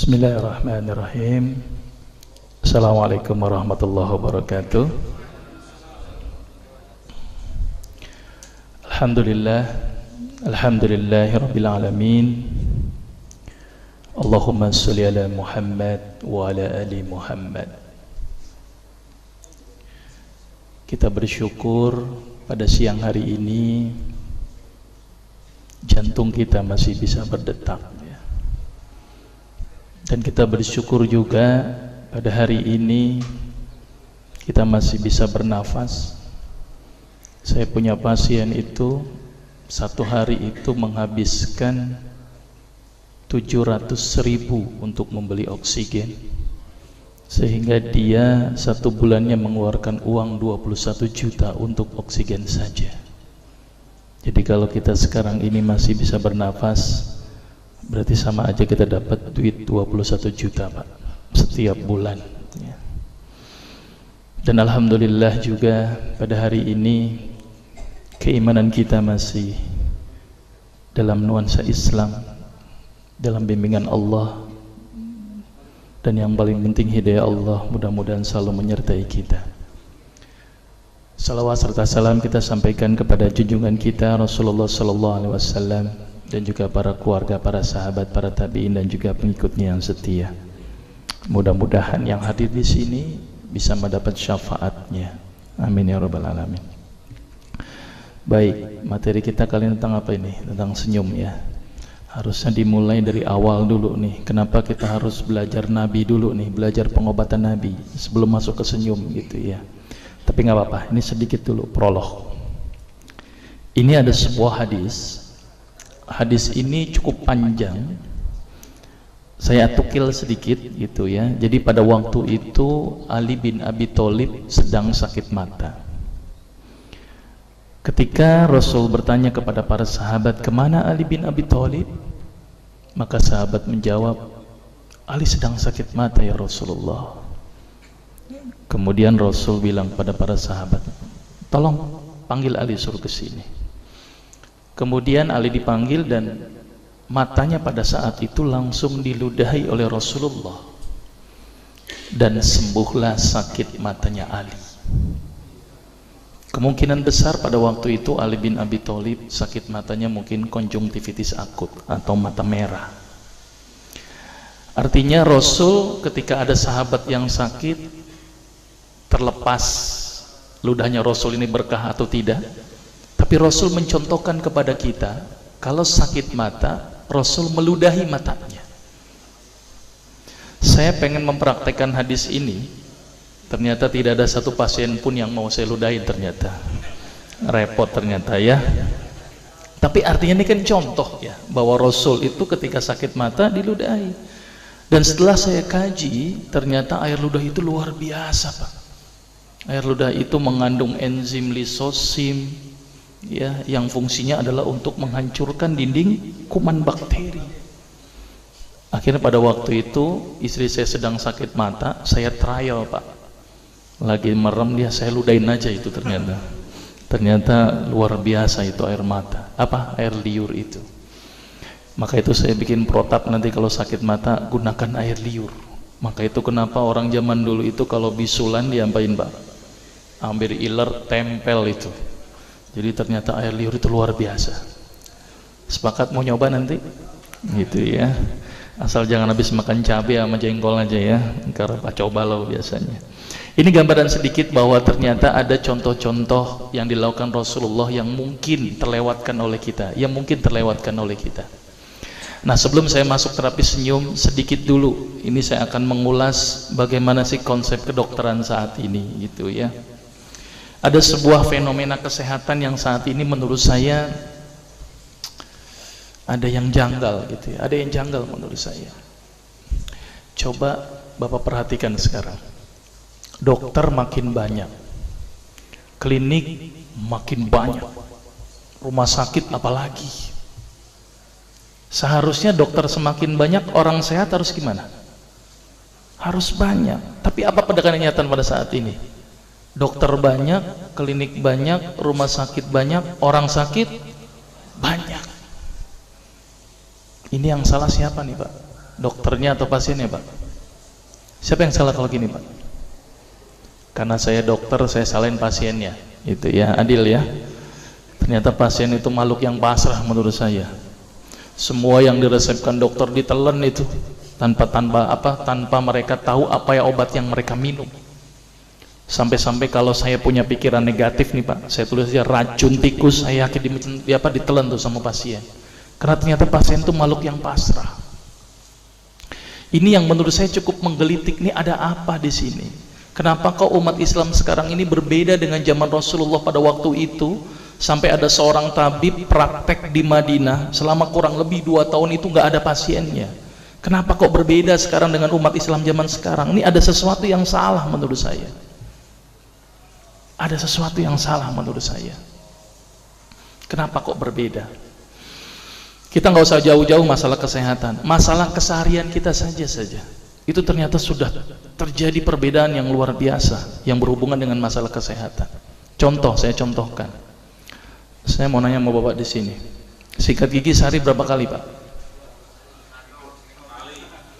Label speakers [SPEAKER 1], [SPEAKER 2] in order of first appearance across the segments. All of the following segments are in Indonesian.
[SPEAKER 1] Bismillahirrahmanirrahim. Assalamualaikum warahmatullahi wabarakatuh. Alhamdulillahi rabbil alamin. Allahumma sholli ala Muhammad wa ala ali Muhammad. Kita bersyukur pada siang hari ini jantung kita masih bisa berdetak. Dan kita bersyukur juga pada hari ini kita masih bisa bernafas. Saya punya pasien itu satu hari itu menghabiskan 700.000 untuk membeli oksigen, sehingga dia satu bulannya mengeluarkan uang 21 juta untuk oksigen saja. Jadi kalau kita sekarang ini masih bisa bernafas, berarti sama aja kita dapat duit 21 juta Pak setiap bulan ya. Dan alhamdulillah juga pada hari ini keimanan kita masih dalam nuansa Islam, dalam bimbingan Allah, dan yang paling penting hidayah Allah mudah-mudahan selalu menyertai kita. Salawat serta salam kita sampaikan kepada junjungan kita Rasulullah sallallahu alaihi wasallam, dan juga para keluarga, para sahabat, para tabi'in, dan juga pengikutnya yang setia. Mudah-mudahan yang hadir di sini bisa mendapat syafaatnya. Amin ya rabbal alamin. Baik, materi kita kali ini tentang apa ini? Tentang senyum ya. Harusnya dimulai dari awal dulu nih. Kenapa kita harus belajar Nabi dulu nih, belajar pengobatan Nabi sebelum masuk ke senyum gitu ya. Tapi nggak apa-apa, ini sedikit dulu prolog. Ini ada sebuah hadis. Hadis ini cukup panjang, saya tukil sedikit gitu ya. Jadi pada waktu itu Ali bin Abi Thalib sedang sakit mata. Ketika Rasul bertanya kepada para sahabat, kemana Ali bin Abi Thalib? Maka sahabat menjawab, Ali sedang sakit mata ya Rasulullah. Kemudian Rasul bilang pada para sahabat, tolong panggil Ali, suruh ke sini. Kemudian Ali dipanggil dan matanya pada saat itu langsung diludahi oleh Rasulullah, dan sembuhlah sakit matanya Ali. Kemungkinan besar pada waktu itu Ali bin Abi Thalib sakit matanya mungkin konjungtivitis akut atau mata merah. Artinya Rasul ketika ada sahabat yang sakit, terlepas ludahnya Rasul ini berkah atau tidak, tapi Rasul mencontohkan kepada kita, kalau sakit mata, Rasul meludahi matanya. Saya pengen mempraktekkan hadis ini, ternyata tidak ada satu pasien pun yang mau saya ludahin ternyata. Repot ternyata ya. Tapi artinya ini kan contoh ya, bahwa Rasul itu ketika sakit mata diludahi. Dan setelah saya kaji, ternyata air ludah itu luar biasa Pak. Air ludah itu mengandung enzim lisosim, ya, yang fungsinya adalah untuk menghancurkan dinding kuman bakteri. Akhirnya pada waktu itu istri saya sedang sakit mata, saya trial Pak, lagi merem dia, saya ludahin aja itu, ternyata luar biasa itu air mata, air liur itu. Maka itu saya bikin protap, nanti kalau sakit mata gunakan air liur. Maka itu kenapa orang zaman dulu itu kalau bisulan diapain Pak? Ambil iler, tempel itu. Jadi ternyata air liur itu luar biasa. Sepakat mau nyoba nanti? Gitu ya. Asal jangan habis makan cabai sama jengkol aja ya, karena Pak coba lo biasanya. Ini gambaran sedikit bahwa ternyata ada contoh-contoh yang dilakukan Rasulullah yang mungkin terlewatkan oleh kita, Nah, sebelum saya masuk terapi senyum, sedikit dulu. Ini saya akan mengulas bagaimana sih konsep kedokteran saat ini gitu ya. Ada sebuah fenomena kesehatan yang saat ini menurut saya ada yang janggal gitu ya. Ada yang janggal menurut saya. Coba Bapak perhatikan sekarang. Dokter makin banyak, klinik makin banyak, rumah sakit apalagi. Seharusnya dokter semakin banyak, orang sehat harus gimana? Harus banyak. Tapi apa kenyataan pada saat ini? Dokter banyak, klinik banyak, rumah sakit banyak, orang sakit banyak. Ini yang salah siapa nih Pak? Dokternya atau pasiennya, Pak? Siapa yang salah kalau gini, Pak? Karena saya dokter, saya salahin pasiennya. Itu ya, adil ya. Ternyata pasien itu makhluk yang pasrah menurut saya. Semua yang diresepkan dokter ditelan itu tanpa mereka tahu apa ya obat yang mereka minum. Sampai-sampai kalau saya punya pikiran negatif nih, Pak, saya tulis aja racun tikus, saya yakin ditelan tuh sama pasien. Karena ternyata pasien itu makhluk yang pasrah. Ini yang menurut saya cukup menggelitik, nih ada apa di sini? Kenapa kok umat Islam sekarang ini berbeda dengan zaman Rasulullah pada waktu itu? Sampai ada seorang tabib praktek di Madinah selama kurang lebih 2 tahun itu nggak ada pasiennya. Kenapa kok berbeda sekarang dengan umat Islam zaman sekarang? Ini ada sesuatu yang salah menurut saya. Ada sesuatu yang salah menurut saya. Kenapa kok berbeda? Kita nggak usah jauh-jauh masalah kesehatan, masalah keseharian kita saja itu ternyata sudah terjadi perbedaan yang luar biasa yang berhubungan dengan masalah kesehatan. Contoh, saya contohkan. Saya mau nanya sama Bapak di sini. Sikat gigi sehari berapa kali, Pak?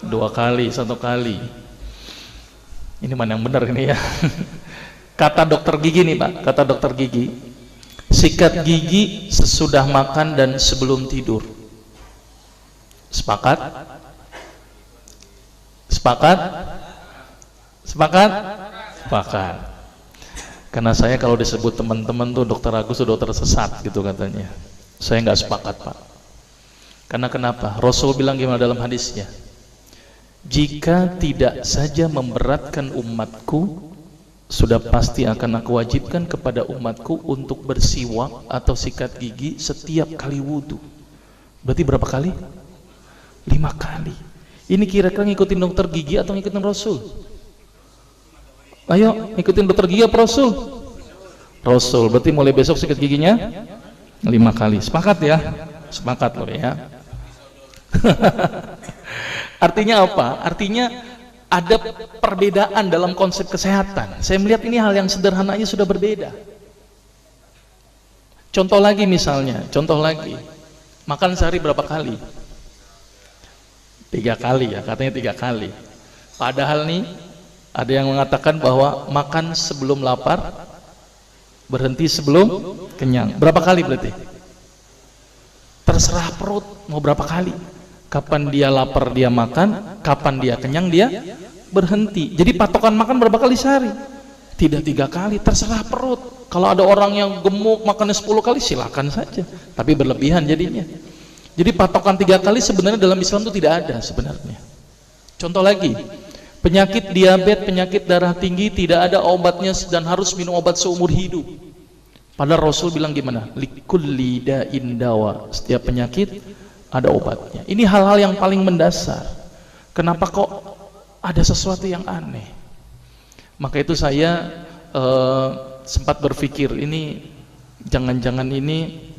[SPEAKER 1] 2 kali, 1 kali. Ini mana yang benar ini ya? Kata dokter gigi nih, Pak, kata dokter gigi, sikat gigi sesudah makan dan sebelum tidur. Sepakat? Sepakat? Sepakat? Sepakat. Karena saya kalau disebut teman-teman tuh dokter Agus tuh dokter sesat gitu katanya. Saya nggak sepakat, Pak. Karena kenapa? Rasul bilang gimana dalam hadisnya? Jika tidak saja memberatkan umatku, sudah pasti akan aku wajibkan kepada umatku untuk bersiwak atau sikat gigi setiap kali wudhu. Berarti berapa kali? 5 kali. Ini kira-kira ngikutin dokter gigi atau ngikutin Rasul? Ayo ngikutin dokter gigi apa Rasul? Rasul. Berarti mulai besok sikat giginya 5 kali. Sepakat ya? Sepakat loh ya. Artinya apa? Artinya ada perbedaan dalam konsep kesehatan. Saya melihat ini hal yang sederhananya sudah berbeda. Contoh lagi misalnya, contoh lagi, makan sehari berapa kali? 3 kali ya, katanya 3 kali. Padahal nih ada yang mengatakan bahwa makan sebelum lapar, berhenti sebelum kenyang. Berapa kali berarti? Terserah perut mau berapa kali. Kapan dia lapar dia makan, kapan dia kenyang dia berhenti. Jadi patokan makan berapa kali sehari? Tidak 3 kali, terserah perut. Kalau ada orang yang gemuk makannya 10 kali silakan saja, tapi berlebihan jadinya. Jadi patokan 3 kali sebenarnya dalam Islam itu tidak ada sebenarnya. Contoh lagi, penyakit diabetes, penyakit darah tinggi tidak ada obatnya dan harus minum obat seumur hidup. Padahal Rasul bilang gimana? Likulli da'in dawa. Setiap penyakit ada obatnya. Ini hal-hal yang paling mendasar. Kenapa kok ada sesuatu yang aneh? Maka itu saya sempat berpikir, ini jangan-jangan ini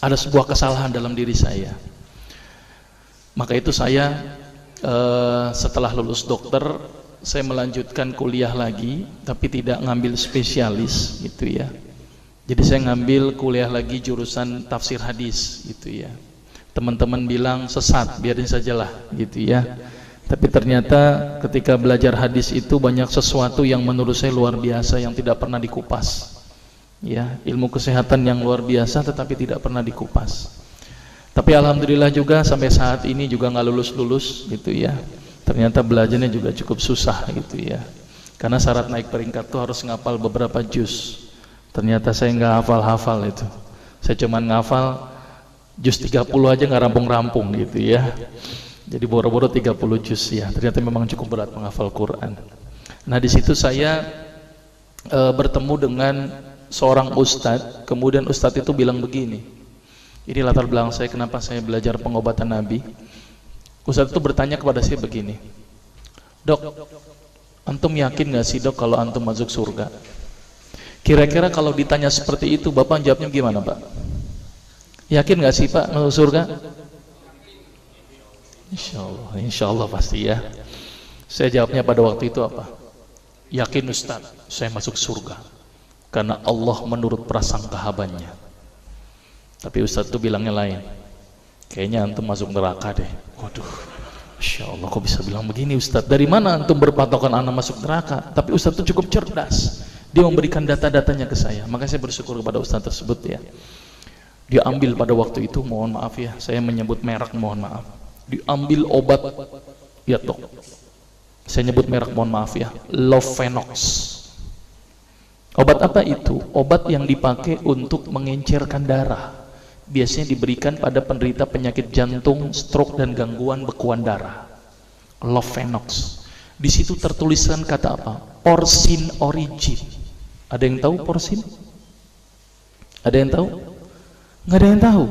[SPEAKER 1] ada sebuah kesalahan dalam diri saya. Maka itu saya setelah lulus dokter, saya melanjutkan kuliah lagi, tapi tidak ngambil spesialis gitu ya. Jadi saya ngambil kuliah lagi jurusan tafsir hadis gitu ya. Teman-teman bilang sesat, biarin sajalah gitu ya. Tapi ternyata ketika belajar hadis itu banyak sesuatu yang menurut saya luar biasa yang tidak pernah dikupas. Ya, ilmu kesehatan yang luar biasa tetapi tidak pernah dikupas. Tapi alhamdulillah juga sampai saat ini juga nggak lulus-lulus gitu ya. Ternyata belajarnya juga cukup susah gitu ya. Karena syarat naik peringkat tuh harus ngapal beberapa juz. Ternyata saya nggak hafal-hafal itu. Saya cuman ngafal juz 30 aja nggak rampung-rampung gitu ya. Jadi boro-boro 30 juz ya. Ternyata memang cukup berat menghafal Quran. Nah di situ saya bertemu dengan seorang ustadz. Kemudian ustadz itu bilang begini. Ini latar belakang saya kenapa saya belajar pengobatan Nabi. Ustadz itu bertanya kepada saya begini, Dok, antum yakin gak sih dok kalau antum masuk surga? Kira-kira kalau ditanya seperti itu Bapak jawabnya gimana Pak? Yakin gak sih Pak masuk surga? Insya Allah pasti ya. Saya jawabnya pada waktu itu apa? Yakin Ustadz, saya masuk surga karena Allah menurut prasangka hambanya. Tapi Ustadz itu bilangnya lain. Kayaknya antum masuk neraka deh. Waduh, Masya Allah, kok bisa bilang begini Ustadz? Dari mana antum berpatokan anak masuk neraka? Tapi Ustadz itu cukup cerdas, dia memberikan data-datanya ke saya. Maka saya bersyukur kepada Ustadz tersebut ya. Dia ambil pada waktu itu, mohon maaf ya, saya menyebut merek, mohon maaf. Diambil obat, ya dok, saya nyebut merek, mohon maaf ya, Lovenox. Obat apa itu? Obat yang dipakai untuk mengencerkan darah. Biasanya diberikan pada penderita penyakit jantung, stroke, dan gangguan bekuan darah. Lovenox. Di situ tertuliskan kata apa? Porsin origin. Ada yang tahu porsin? Ada yang tahu? Nggak ada yang tahu.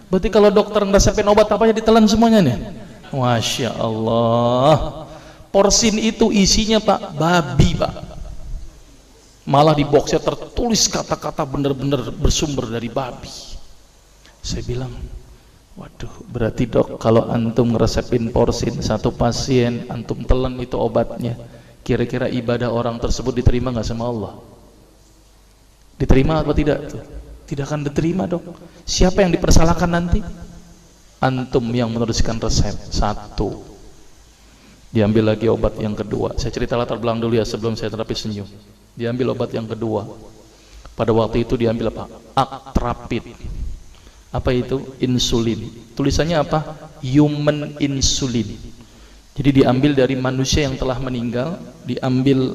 [SPEAKER 1] Berarti kalau dokter ngeresepin obat apa aja ditelan semuanya nih. Masya Allah. Porsin itu isinya Pak, babi Pak. Malah di boxnya tertulis kata-kata bener-bener bersumber dari babi. Saya bilang, waduh, berarti dok, kalau antum ngeresepin porsin satu pasien, antum telan itu obatnya, kira-kira ibadah orang tersebut diterima nggak sama Allah? Diterima atau tidak? Tidak akan diterima dok. Siapa yang dipersalahkan nanti? Antum yang menuliskan resep. Satu, diambil lagi obat yang kedua. Saya cerita latar belakang dulu ya sebelum saya terapi senyum. Diambil obat yang kedua. Pada waktu itu diambil apa? Actrapid. Apa itu? Insulin. Tulisannya apa? Human insulin. Jadi diambil dari manusia yang telah meninggal, diambil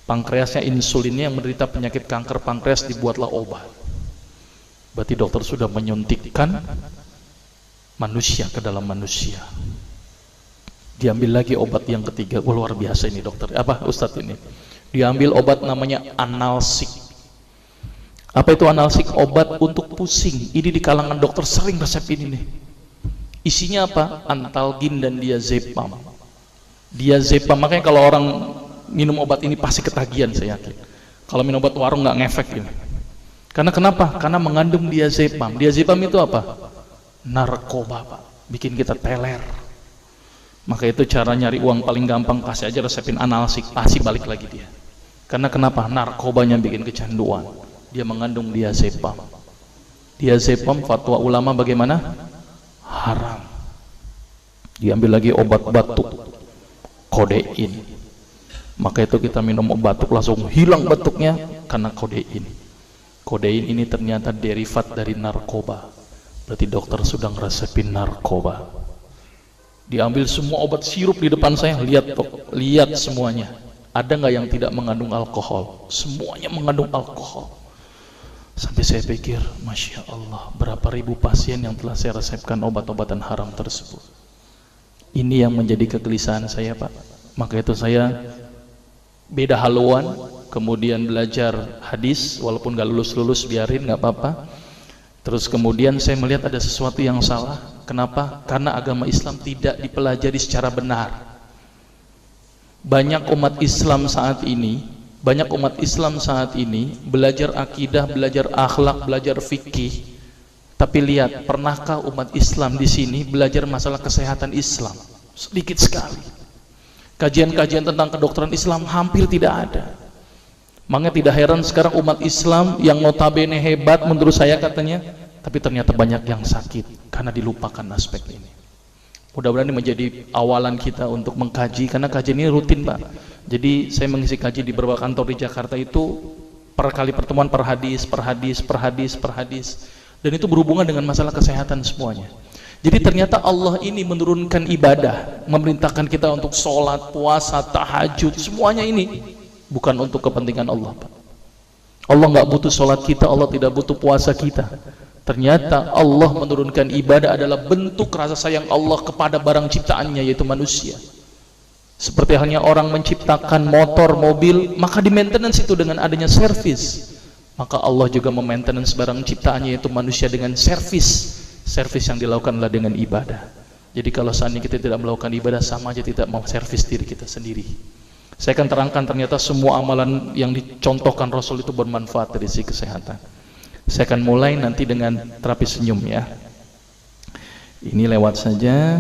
[SPEAKER 1] pankreasnya, insulinnya, yang menderita penyakit kanker pankreas, dibuatlah obat. Berarti dokter sudah menyuntikkan manusia ke dalam manusia. Diambil lagi obat yang ketiga. Wah, luar biasa ini dokter. Apa Ustadz ini? Diambil obat namanya analsik. Apa itu analsik? Obat untuk pusing. Ini di kalangan dokter sering resep ini nih. Isinya apa? Antalgin dan diazepam. Diazepam, makanya kalau orang minum obat ini pasti ketagihan, saya yakin. Kalau minum obat warung nggak ngefek ini. Karena kenapa? Karena mengandung diazepam. Diazepam itu apa? Narkoba Pak. Bikin kita teler. Maka itu cara nyari uang paling gampang, kasih aja resepin analsik, pasti balik lagi dia. Karena kenapa? Narkobanya bikin kecanduan. Dia mengandung diazepam. Diazepam fatwa ulama bagaimana? Haram. Diambil lagi obat batuk, kodein. Maka itu kita minum obat batuk langsung hilang batuknya karena kodein. Kodein ini ternyata derivat dari narkoba. Berarti dokter sudah ngeresepin narkoba. Diambil semua obat sirup di depan saya, lihat dok, lihat semuanya. Ada nggak yang tidak mengandung alkohol? Semuanya mengandung alkohol. Sampai saya pikir, Masya Allah, berapa ribu pasien yang telah saya resepkan obat-obatan haram tersebut. Ini yang menjadi kegelisahan saya Pak. Maka itu saya beda haluan, kemudian belajar hadis, walaupun gak lulus-lulus biarin, gak apa-apa. Terus kemudian saya melihat ada sesuatu yang salah. Kenapa? Karena agama Islam tidak dipelajari secara benar. Banyak umat Islam saat ini belajar akidah, belajar akhlak, belajar fikih. Tapi lihat, pernahkah umat Islam di sini belajar masalah kesehatan Islam? Sedikit sekali. Kajian-kajian tentang kedokteran Islam hampir tidak ada. Makanya tidak heran sekarang umat Islam yang notabene hebat menurut saya katanya, tapi ternyata banyak yang sakit karena dilupakan aspek ini. Mudah-mudahan ini menjadi awalan kita untuk mengkaji, karena kajian ini rutin Pak. Jadi saya mengisi kaji di beberapa kantor di Jakarta itu per kali pertemuan, per hadis, dan itu berhubungan dengan masalah kesehatan semuanya. Jadi ternyata Allah ini menurunkan ibadah, memerintahkan kita untuk sholat, puasa, tahajud, semuanya ini bukan untuk kepentingan Allah Pak. Allah nggak butuh sholat kita, Allah tidak butuh puasa kita. Ternyata Allah menurunkan ibadah adalah bentuk rasa sayang Allah kepada barang ciptaannya, yaitu manusia. Seperti halnya orang menciptakan motor, mobil, maka di maintenance itu dengan adanya servis. Maka Allah juga memaintenance barang ciptaannya, yaitu manusia, dengan servis. Servis yang dilakukan adalah dengan ibadah. Jadi kalau seandainya kita tidak melakukan ibadah, sama aja tidak mau servis diri kita sendiri. Saya akan terangkan ternyata semua amalan yang dicontohkan Rasul itu bermanfaat dari sisi kesehatan. Saya akan mulai nanti dengan terapi senyum ya. Ini lewat saja.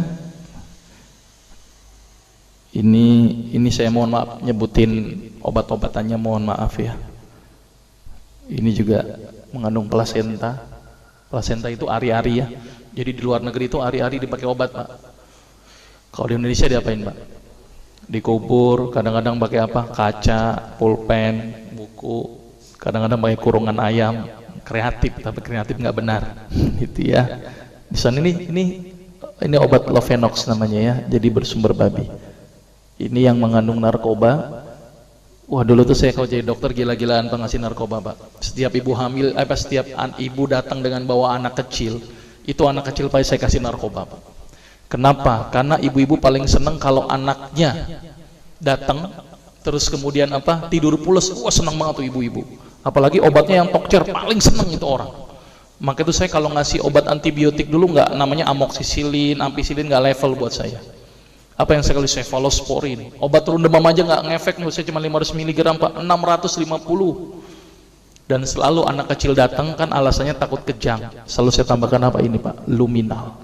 [SPEAKER 1] Ini saya mohon maaf nyebutin obat-obatannya, mohon maaf ya. Ini juga mengandung plasenta. Plasenta itu ari-ari ya. Jadi di luar negeri itu ari-ari dipakai obat Pak. Kalau di Indonesia diapain Pak? Dikubur, kadang-kadang pakai apa? Kaca, pulpen, buku, kadang-kadang pakai kurungan ayam. Kreatif, tapi kreatif nggak benar. Gitu ya. Di sana ini obat Lovenox namanya ya, jadi bersumber babi. Ini yang mengandung narkoba. Wah, dulu tuh saya kalau jadi dokter gila-gilaan pengasih narkoba Pak. Setiap ibu hamil, setiap ibu datang dengan bawa anak kecil, itu anak kecil Pak saya kasih narkoba Pak. Kenapa? Karena ibu-ibu paling seneng kalau anaknya datang terus kemudian apa? Tidur pules. Wah, seneng banget tuh ibu-ibu. Apalagi obatnya yang tokcer, paling seneng itu orang. Maka itu saya kalau ngasih obat antibiotik dulu nggak namanya amoksisilin, ampicillin nggak level buat saya. Apa yang saya kasih? Cephalosporin. Obat turun demam aja nggak ngefek, menurut saya cuma 500 mg Pak, 650. Dan selalu anak kecil datang kan alasannya takut kejang. Selalu saya tambahkan apa ini Pak? Luminal.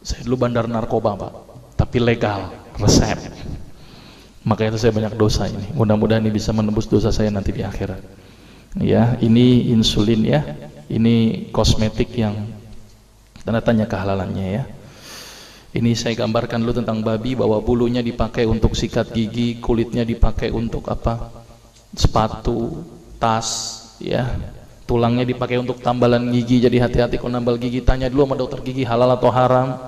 [SPEAKER 1] Saya dulu bandar narkoba Pak, tapi legal, resep. Maka itu saya banyak dosa ini. Mudah-mudahan ini bisa menembus dosa saya nanti di akhirat. Ya, ini insulin ya. Ini kosmetik yang tanda tanya kehalalannya ya. Ini saya gambarkan dulu tentang babi, bahwa bulunya dipakai untuk sikat gigi, kulitnya dipakai untuk apa? Sepatu, tas, ya. Tulangnya dipakai untuk tambalan gigi. Jadi hati-hati kalau nambal gigi, tanya dulu sama dokter gigi halal atau haram.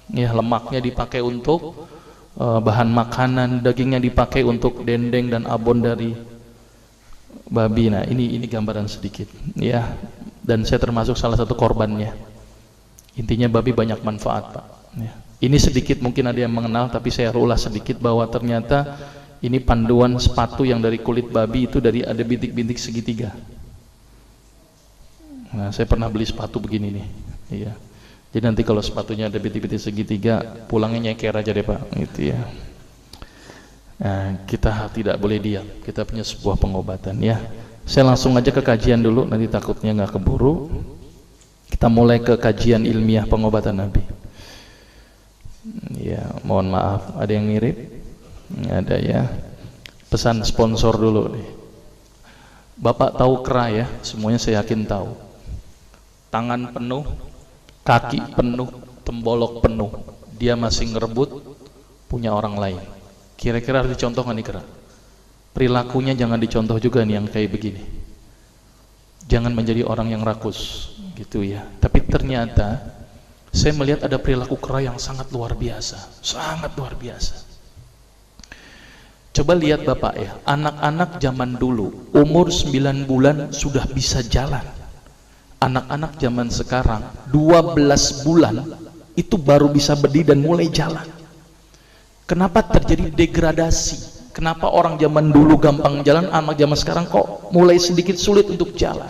[SPEAKER 1] Ya, lemaknya dipakai untuk bahan makanan, dagingnya dipakai untuk dendeng dan abon dari babi. Nah, ini gambaran sedikit, ya. Dan saya termasuk salah satu korbannya. Intinya babi banyak manfaat, Pak. Ya. Ini sedikit mungkin ada yang mengenal, tapi saya ulas sedikit bahwa ternyata ini panduan sepatu yang dari kulit babi itu dari ada bintik-bintik segitiga. Nah, saya pernah beli sepatu begini nih, iya. Jadi nanti kalau sepatunya ada bintik-bintik segitiga, pulangnya nyeker aja deh Pak, gitu ya. Nah, kita tidak boleh diam, kita punya sebuah pengobatan ya. Saya langsung aja ke kajian dulu, nanti takutnya nggak keburu. Kita mulai ke kajian ilmiah pengobatan Nabi. Ya, mohon maaf, ada yang mirip? Ada ya. Pesan sponsor dulu nih. Bapak tahu kera ya, semuanya saya yakin tahu. Tangan penuh, kaki penuh, tembolok penuh, dia masih ngerebut punya orang lain. Kira-kira harus dicontoh nggak nih kera? Perilakunya jangan dicontoh juga nih yang kayak begini. Jangan menjadi orang yang rakus, gitu ya. Tapi ternyata saya melihat ada perilaku kera yang sangat luar biasa, sangat luar biasa. Coba lihat Bapak ya, anak-anak zaman dulu umur 9 bulan sudah bisa jalan. Anak-anak zaman sekarang 12 bulan itu baru bisa berdiri dan mulai jalan. Kenapa terjadi degradasi? Kenapa orang zaman dulu gampang jalan, anak zaman sekarang kok mulai sedikit sulit untuk jalan?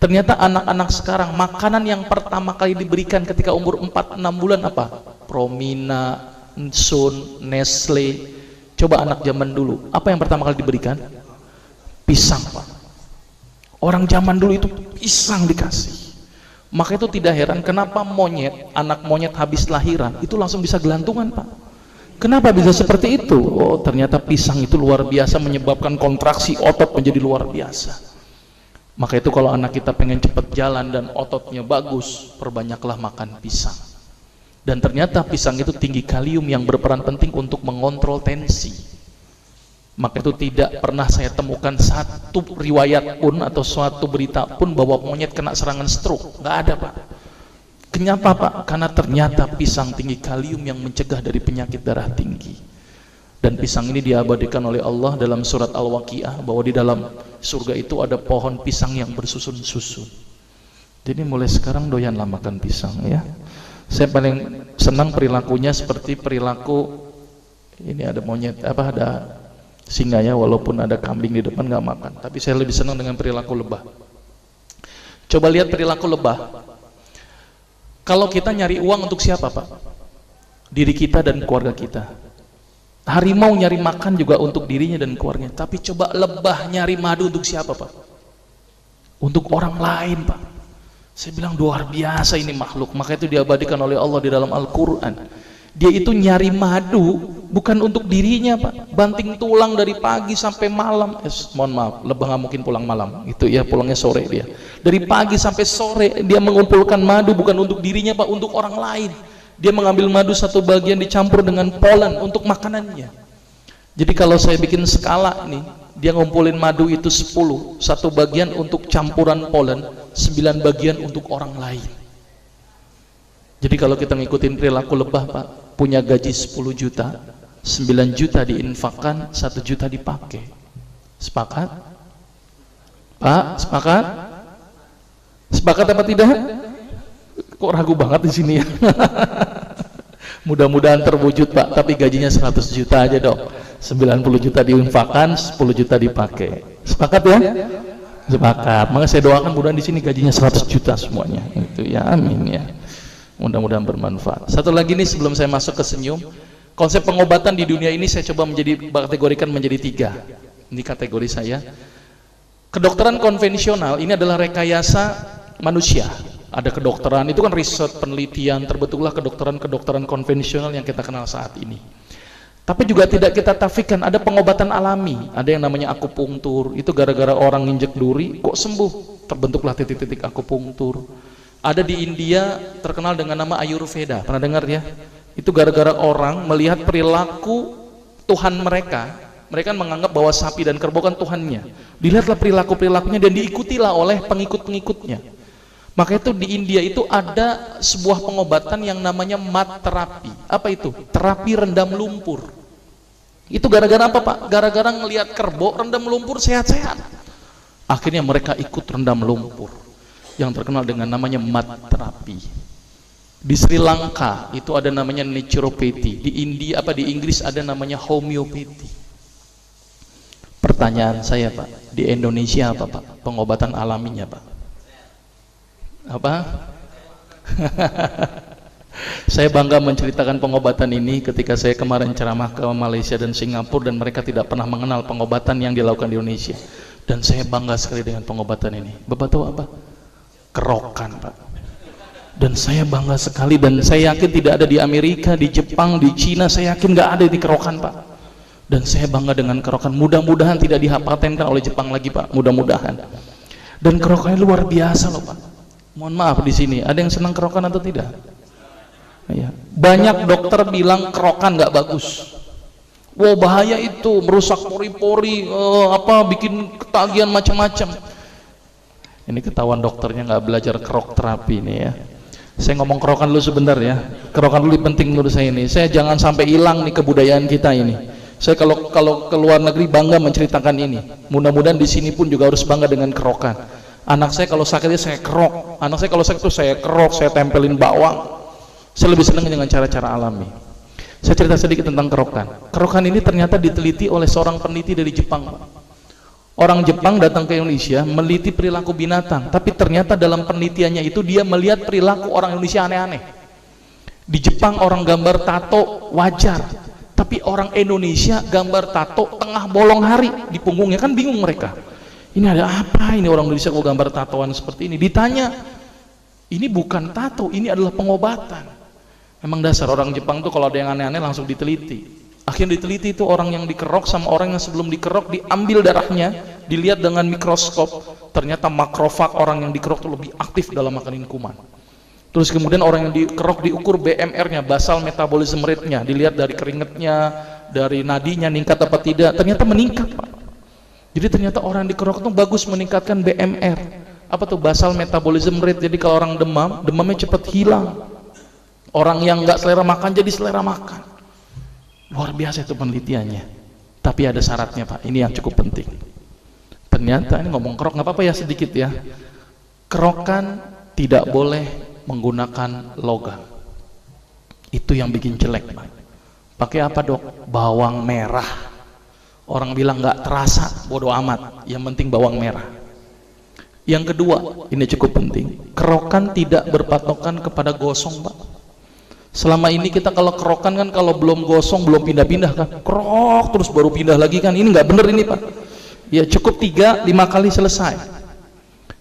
[SPEAKER 1] Ternyata anak-anak sekarang makanan yang pertama kali diberikan ketika umur 4-6 bulan apa? Promina, Sun, Nestle. Coba anak zaman dulu, apa yang pertama kali diberikan? Pisang Pak. Orang zaman dulu itu pisang dikasih. Maka itu tidak heran kenapa anak monyet habis lahiran itu langsung bisa gelantungan Pak. Kenapa bisa seperti itu? Oh, ternyata pisang itu luar biasa menyebabkan kontraksi otot menjadi luar biasa. Maka itu kalau anak kita pengen cepat jalan dan ototnya bagus, perbanyaklah makan pisang. Dan ternyata pisang itu tinggi kalium yang berperan penting untuk mengontrol tensi. Maka itu tidak pernah saya temukan satu riwayat pun atau suatu berita pun bahwa monyet kena serangan stroke. Nggak ada Pak. Kenapa Pak? Karena ternyata pisang tinggi kalium yang mencegah dari penyakit darah tinggi. Dan pisang ini diabadikan oleh Allah dalam surat Al-Waqiah bahwa di dalam surga itu ada pohon pisang yang bersusun-susun. Jadi mulai sekarang doyanlah makan pisang ya. Saya paling senang perilakunya seperti perilaku ini ada monyet ada singa ya, walaupun ada kambing di depan nggak makan. Tapi saya lebih senang dengan perilaku lebah. Coba lihat perilaku lebah. Kalau kita nyari uang untuk siapa Pak? Diri kita dan keluarga kita. Harimau nyari makan juga untuk dirinya dan keluarganya. Tapi coba lebah nyari madu untuk siapa Pak? Untuk orang lain Pak. Saya bilang luar biasa ini makhluk. Maka itu diabadikan oleh Allah di dalam Al-Quran. Dia itu nyari madu bukan untuk dirinya Pak. Banting tulang dari pagi sampai malam. Mohon maaf, lebah nggak mungkin pulang malam. Itu ya, pulangnya sore dia. Dari pagi sampai sore dia mengumpulkan madu bukan untuk dirinya Pak, untuk orang lain. Dia mengambil madu satu bagian dicampur dengan polen untuk makanannya. Jadi kalau saya bikin skala ini, dia ngumpulin madu itu 10, satu bagian untuk campuran polen, 9 bagian untuk orang lain. Jadi kalau kita ngikutin perilaku lebah, Pak, punya gaji 10 juta, 9 juta diinfakkan, 1 juta dipakai. Sepakat? Pak, sepakat? Sepakat apa tidak? Kok ragu banget di sini ya? Mudah-mudahan terwujud, Pak, tapi gajinya 100 juta aja dong. 90 juta diinfakkan, 10 juta dipakai. Sepakat ya? Sepakat. Maka saya doakan mudah di sini gajinya 100 juta semuanya. Itu ya, amin ya. Mudah-mudahan bermanfaat. Satu lagi nih sebelum saya masuk ke senyum, konsep pengobatan di dunia ini saya coba kategorikan menjadi 3. Ini kategori saya. Kedokteran konvensional ini adalah rekayasa manusia. Ada kedokteran, itu kan riset, penelitian, terbentuklah kedokteran konvensional yang kita kenal saat ini. Tapi juga tidak kita tafikan, ada pengobatan alami, ada yang namanya akupunktur, itu gara-gara orang nginjek duri, kok sembuh, terbentuklah titik-titik akupunktur. Ada di India, terkenal dengan nama Ayurveda, pernah dengar ya? Itu gara-gara orang melihat perilaku Tuhan mereka menganggap bahwa sapi dan kerbau kan Tuhannya. Dilihatlah perilakunya dan diikutilah oleh pengikut-pengikutnya. Maka itu di India itu ada sebuah pengobatan yang namanya mat terapi. Apa itu? Terapi rendam lumpur. Itu gara-gara apa, Pak? Gara-gara ngelihat kerbau rendam lumpur sehat-sehat. Akhirnya mereka ikut rendam lumpur. Yang terkenal dengan namanya mat terapi. Di Sri Lanka itu ada namanya naturopathy. Di Inggris ada namanya homeopathy. Pertanyaan saya, Pak, di Indonesia apa, Pak? Pengobatan alaminya, Pak? Apa? Saya bangga menceritakan pengobatan ini ketika saya kemarin ceramah ke Malaysia dan Singapura, dan mereka tidak pernah mengenal pengobatan yang dilakukan di Indonesia. Dan saya bangga sekali dengan pengobatan ini. Bapak tahu apa? Kerokan, Pak. Dan saya bangga sekali, dan saya yakin tidak ada di Amerika, di Jepang, di Cina, saya yakin nggak ada di kerokan, Pak. Dan saya bangga dengan kerokan. Mudah-mudahan tidak dipatenkan oleh Jepang lagi, Pak. Mudah-mudahan. Dan kerokannya luar biasa loh, Pak. Mohon maaf di sini, ada yang senang kerokan atau tidak? Ya. Banyak dokter bilang kerokan nggak bagus. Wah, bahaya itu, merusak pori-pori, bikin ketagihan macam-macam. Ini ketahuan dokternya nggak belajar kerok terapi ini ya. Saya ngomong kerokan dulu sebentar ya. Kerokan dulu penting menurut saya ini. Saya jangan sampai hilang nih kebudayaan kita ini. Saya kalau ke luar negeri bangga menceritakan ini. Mudah-mudahan di sini pun juga harus bangga dengan kerokan. Anak saya kalau sakitnya saya kerok. Anak saya kalau sakit itu saya kerok, saya tempelin bawang. Saya lebih senang dengan cara-cara alami. Saya cerita sedikit tentang kerokan. Kerokan ini ternyata diteliti oleh seorang peneliti dari Jepang. Orang Jepang datang ke Indonesia meneliti perilaku binatang, tapi ternyata dalam penelitiannya itu dia melihat perilaku orang Indonesia aneh-aneh. Di Jepang orang gambar tato wajar, tapi orang Indonesia gambar tato tengah bolong hari di punggungnya, kan bingung mereka. Ini ada apa ini orang Indonesia kok gambar tatoan seperti ini? Ditanya, ini bukan tato, ini adalah pengobatan. Memang dasar orang Jepang tuh kalau ada yang aneh-aneh langsung diteliti. Akhirnya diteliti itu orang yang dikerok sama orang yang sebelum dikerok, diambil darahnya, dilihat dengan mikroskop, ternyata makrofag orang yang dikerok itu lebih aktif dalam makanin kuman. Terus kemudian orang yang dikerok diukur BMR-nya, basal metabolism rate-nya, dilihat dari keringetnya, dari nadinya meningkat apa tidak, ternyata meningkat, Pak. Jadi ternyata orang yang dikerok itu bagus meningkatkan BMR. Apa tuh? Basal metabolism rate. Jadi kalau orang demam, demamnya cepat hilang. Orang yang nggak selera makan jadi selera makan. Luar biasa itu penelitiannya. Tapi ada syaratnya, Pak. Ini yang cukup penting. Ternyata ini ngomong kerok nggak apa-apa ya sedikit ya. Kerokan tidak boleh menggunakan logam. Itu yang bikin jelek, Pak. Pakai apa, Dok? Bawang merah. Orang bilang nggak terasa, bodoh amat, yang penting bawang merah. Yang kedua, ini cukup penting, kerokan tidak berpatokan kepada gosong, Pak. Selama ini kita kalau kerokan kan kalau belum gosong belum pindah-pindah kan, kerok terus baru pindah lagi kan, ini nggak bener ini, Pak. Ya cukup 3-5 kali selesai.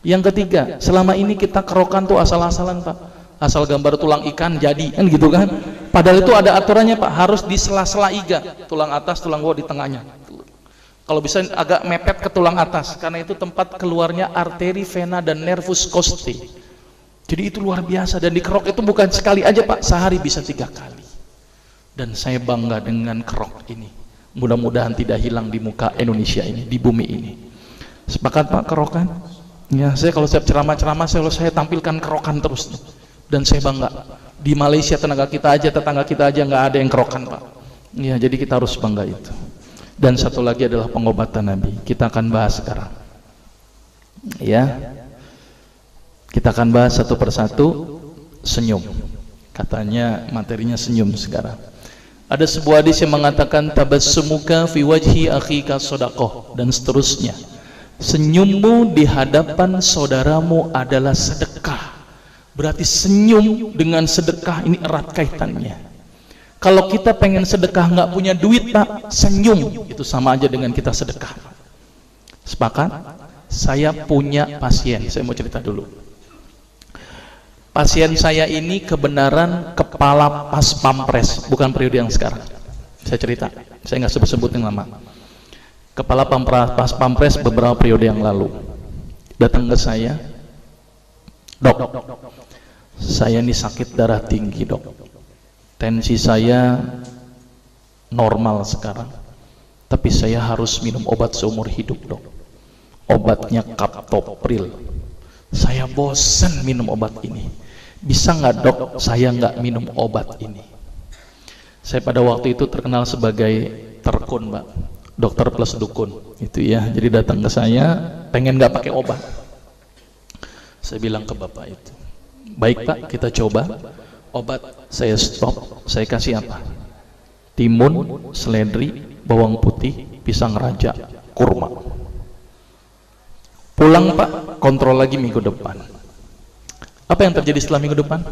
[SPEAKER 1] Yang ketiga, selama ini kita kerokan tuh asal-asalan, Pak. Asal gambar tulang ikan jadi kan gitu kan. Padahal itu ada aturannya, Pak, harus di sela-sela iga, tulang atas, tulang bawah di tengahnya. Kalau bisa agak mepet ke tulang atas, karena itu tempat keluarnya arteri, vena, dan nervus costae. Jadi itu luar biasa, dan di kerok itu bukan sekali aja Pak, sehari bisa 3 kali. Dan saya bangga dengan kerok ini. Mudah-mudahan tidak hilang di muka Indonesia ini, di bumi ini. Sepakat Pak kerokan? Ya, saya kalau setiap ceramah-ceramah saya tampilkan kerokan terus. Dan saya bangga. Di Malaysia tetangga kita aja nggak ada yang kerokan Pak. Ya, jadi kita harus bangga itu. Dan satu lagi adalah pengobatan Nabi. Kita akan bahas sekarang. Ya. Kita akan bahas satu persatu. Senyum. Katanya materinya senyum sekarang. Ada sebuah hadis yang mengatakan tabassumuka fi wajhi akhika shadaqah, dan seterusnya. Senyummu di hadapan saudaramu adalah sedekah. Berarti senyum dengan sedekah ini erat kaitannya. Kalau kita pengen sedekah nggak punya duit Pak, senyum itu sama aja dengan kita sedekah. Sepakat? Saya punya pasien, saya mau cerita dulu. Pasien saya ini kebenaran kepala pas pampres, bukan periode yang sekarang. Saya cerita, saya nggak sebut-sebutin lama. Kepala pas pampres beberapa periode yang lalu datang ke saya, dok, saya ini sakit darah tinggi dok, tensi saya normal sekarang, tapi saya harus minum obat seumur hidup dok. Obatnya kaptopril. Saya bosan minum obat ini. Bisa nggak dok saya nggak minum obat ini? Saya pada waktu itu terkenal sebagai terkun Mbak, dokter plus dukun itu ya. Jadi datang ke saya pengen nggak pakai obat. Saya bilang ke bapak itu, baik Pak, kita coba. Obat saya stop, saya kasih apa? Timun, seledri, bawang putih, pisang raja, kurma. Pulang Pak, kontrol lagi minggu depan. Apa yang terjadi setelah minggu depan?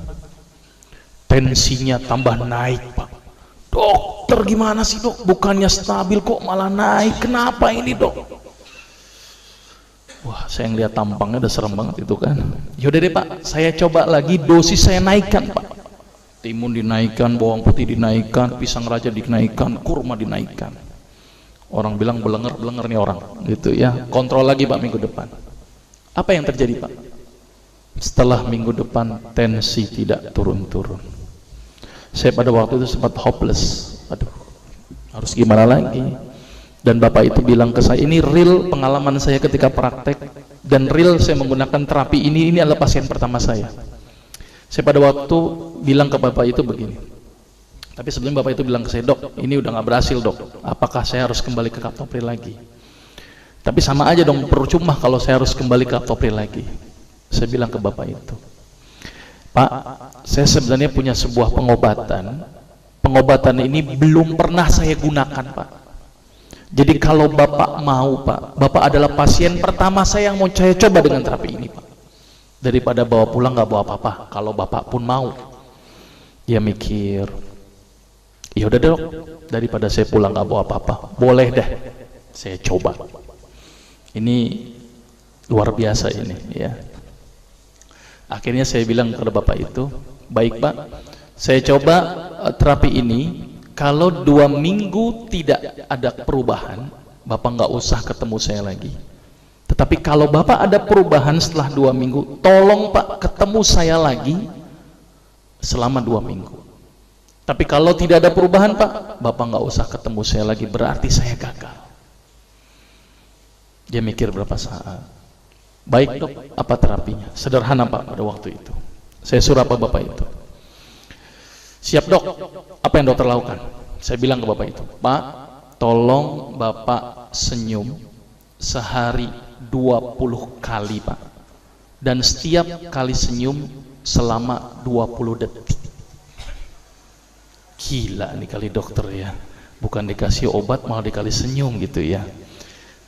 [SPEAKER 1] Tensinya tambah naik Pak. Dokter gimana sih dok? Bukannya stabil kok malah naik. Kenapa ini dok? Wah, saya ngeliat tampangnya udah serem banget itu kan. Yaudah deh Pak, saya coba lagi, dosis saya naikkan Pak. Timun dinaikkan, bawang putih dinaikkan, pisang raja dinaikkan, kurma dinaikkan. Orang bilang belenger nih orang gitu ya. Kontrol lagi Pak minggu depan. Apa yang terjadi Pak? Setelah minggu depan tensi tidak turun-turun. Saya pada waktu itu sempat hopeless. Aduh, harus gimana lagi? Dan bapak itu bilang ke saya, ini real pengalaman saya ketika praktek, dan real saya menggunakan terapi ini adalah pasien pertama saya. Saya pada waktu bilang ke bapak itu begini, tapi sebelum bapak itu bilang ke saya, dok ini udah nggak berhasil dok, apakah saya harus kembali ke kaptopril lagi? Tapi sama aja dong, percuma kalau saya harus kembali ke kaptopril lagi. Saya bilang ke bapak itu, Pak, saya sebenarnya punya sebuah pengobatan. Pengobatan ini belum pernah saya gunakan Pak. Jadi kalau bapak mau Pak, bapak adalah pasien pertama saya yang mau saya coba dengan terapi ini Pak. Daripada bawa pulang nggak bawa apa-apa, kalau bapak pun mau. Dia mikir, ya udah dok, daripada saya pulang nggak bawa apa-apa, boleh deh, saya coba. Ini luar biasa ini ya. Akhirnya saya bilang kepada bapak itu, baik Pak, saya coba terapi ini. Kalau 2 minggu tidak ada perubahan, bapak nggak usah ketemu saya lagi. Tetapi kalau bapak ada perubahan setelah 2 minggu, tolong Pak ketemu saya lagi selama 2 minggu. Tapi kalau tidak ada perubahan Pak, bapak nggak usah ketemu saya lagi, berarti saya gagal. Dia mikir berapa saat. Baik dok, apa terapinya? Sederhana Pak pada waktu itu. Saya suruh apa bapak itu? Siap dok, apa yang dokter lakukan? Saya bilang ke bapak itu, Pak, tolong bapak senyum sehari 20 kali Pak. Dan setiap kali senyum selama 20 detik. Gila nih kali dokter ya. Bukan dikasih obat malah dikali senyum gitu ya.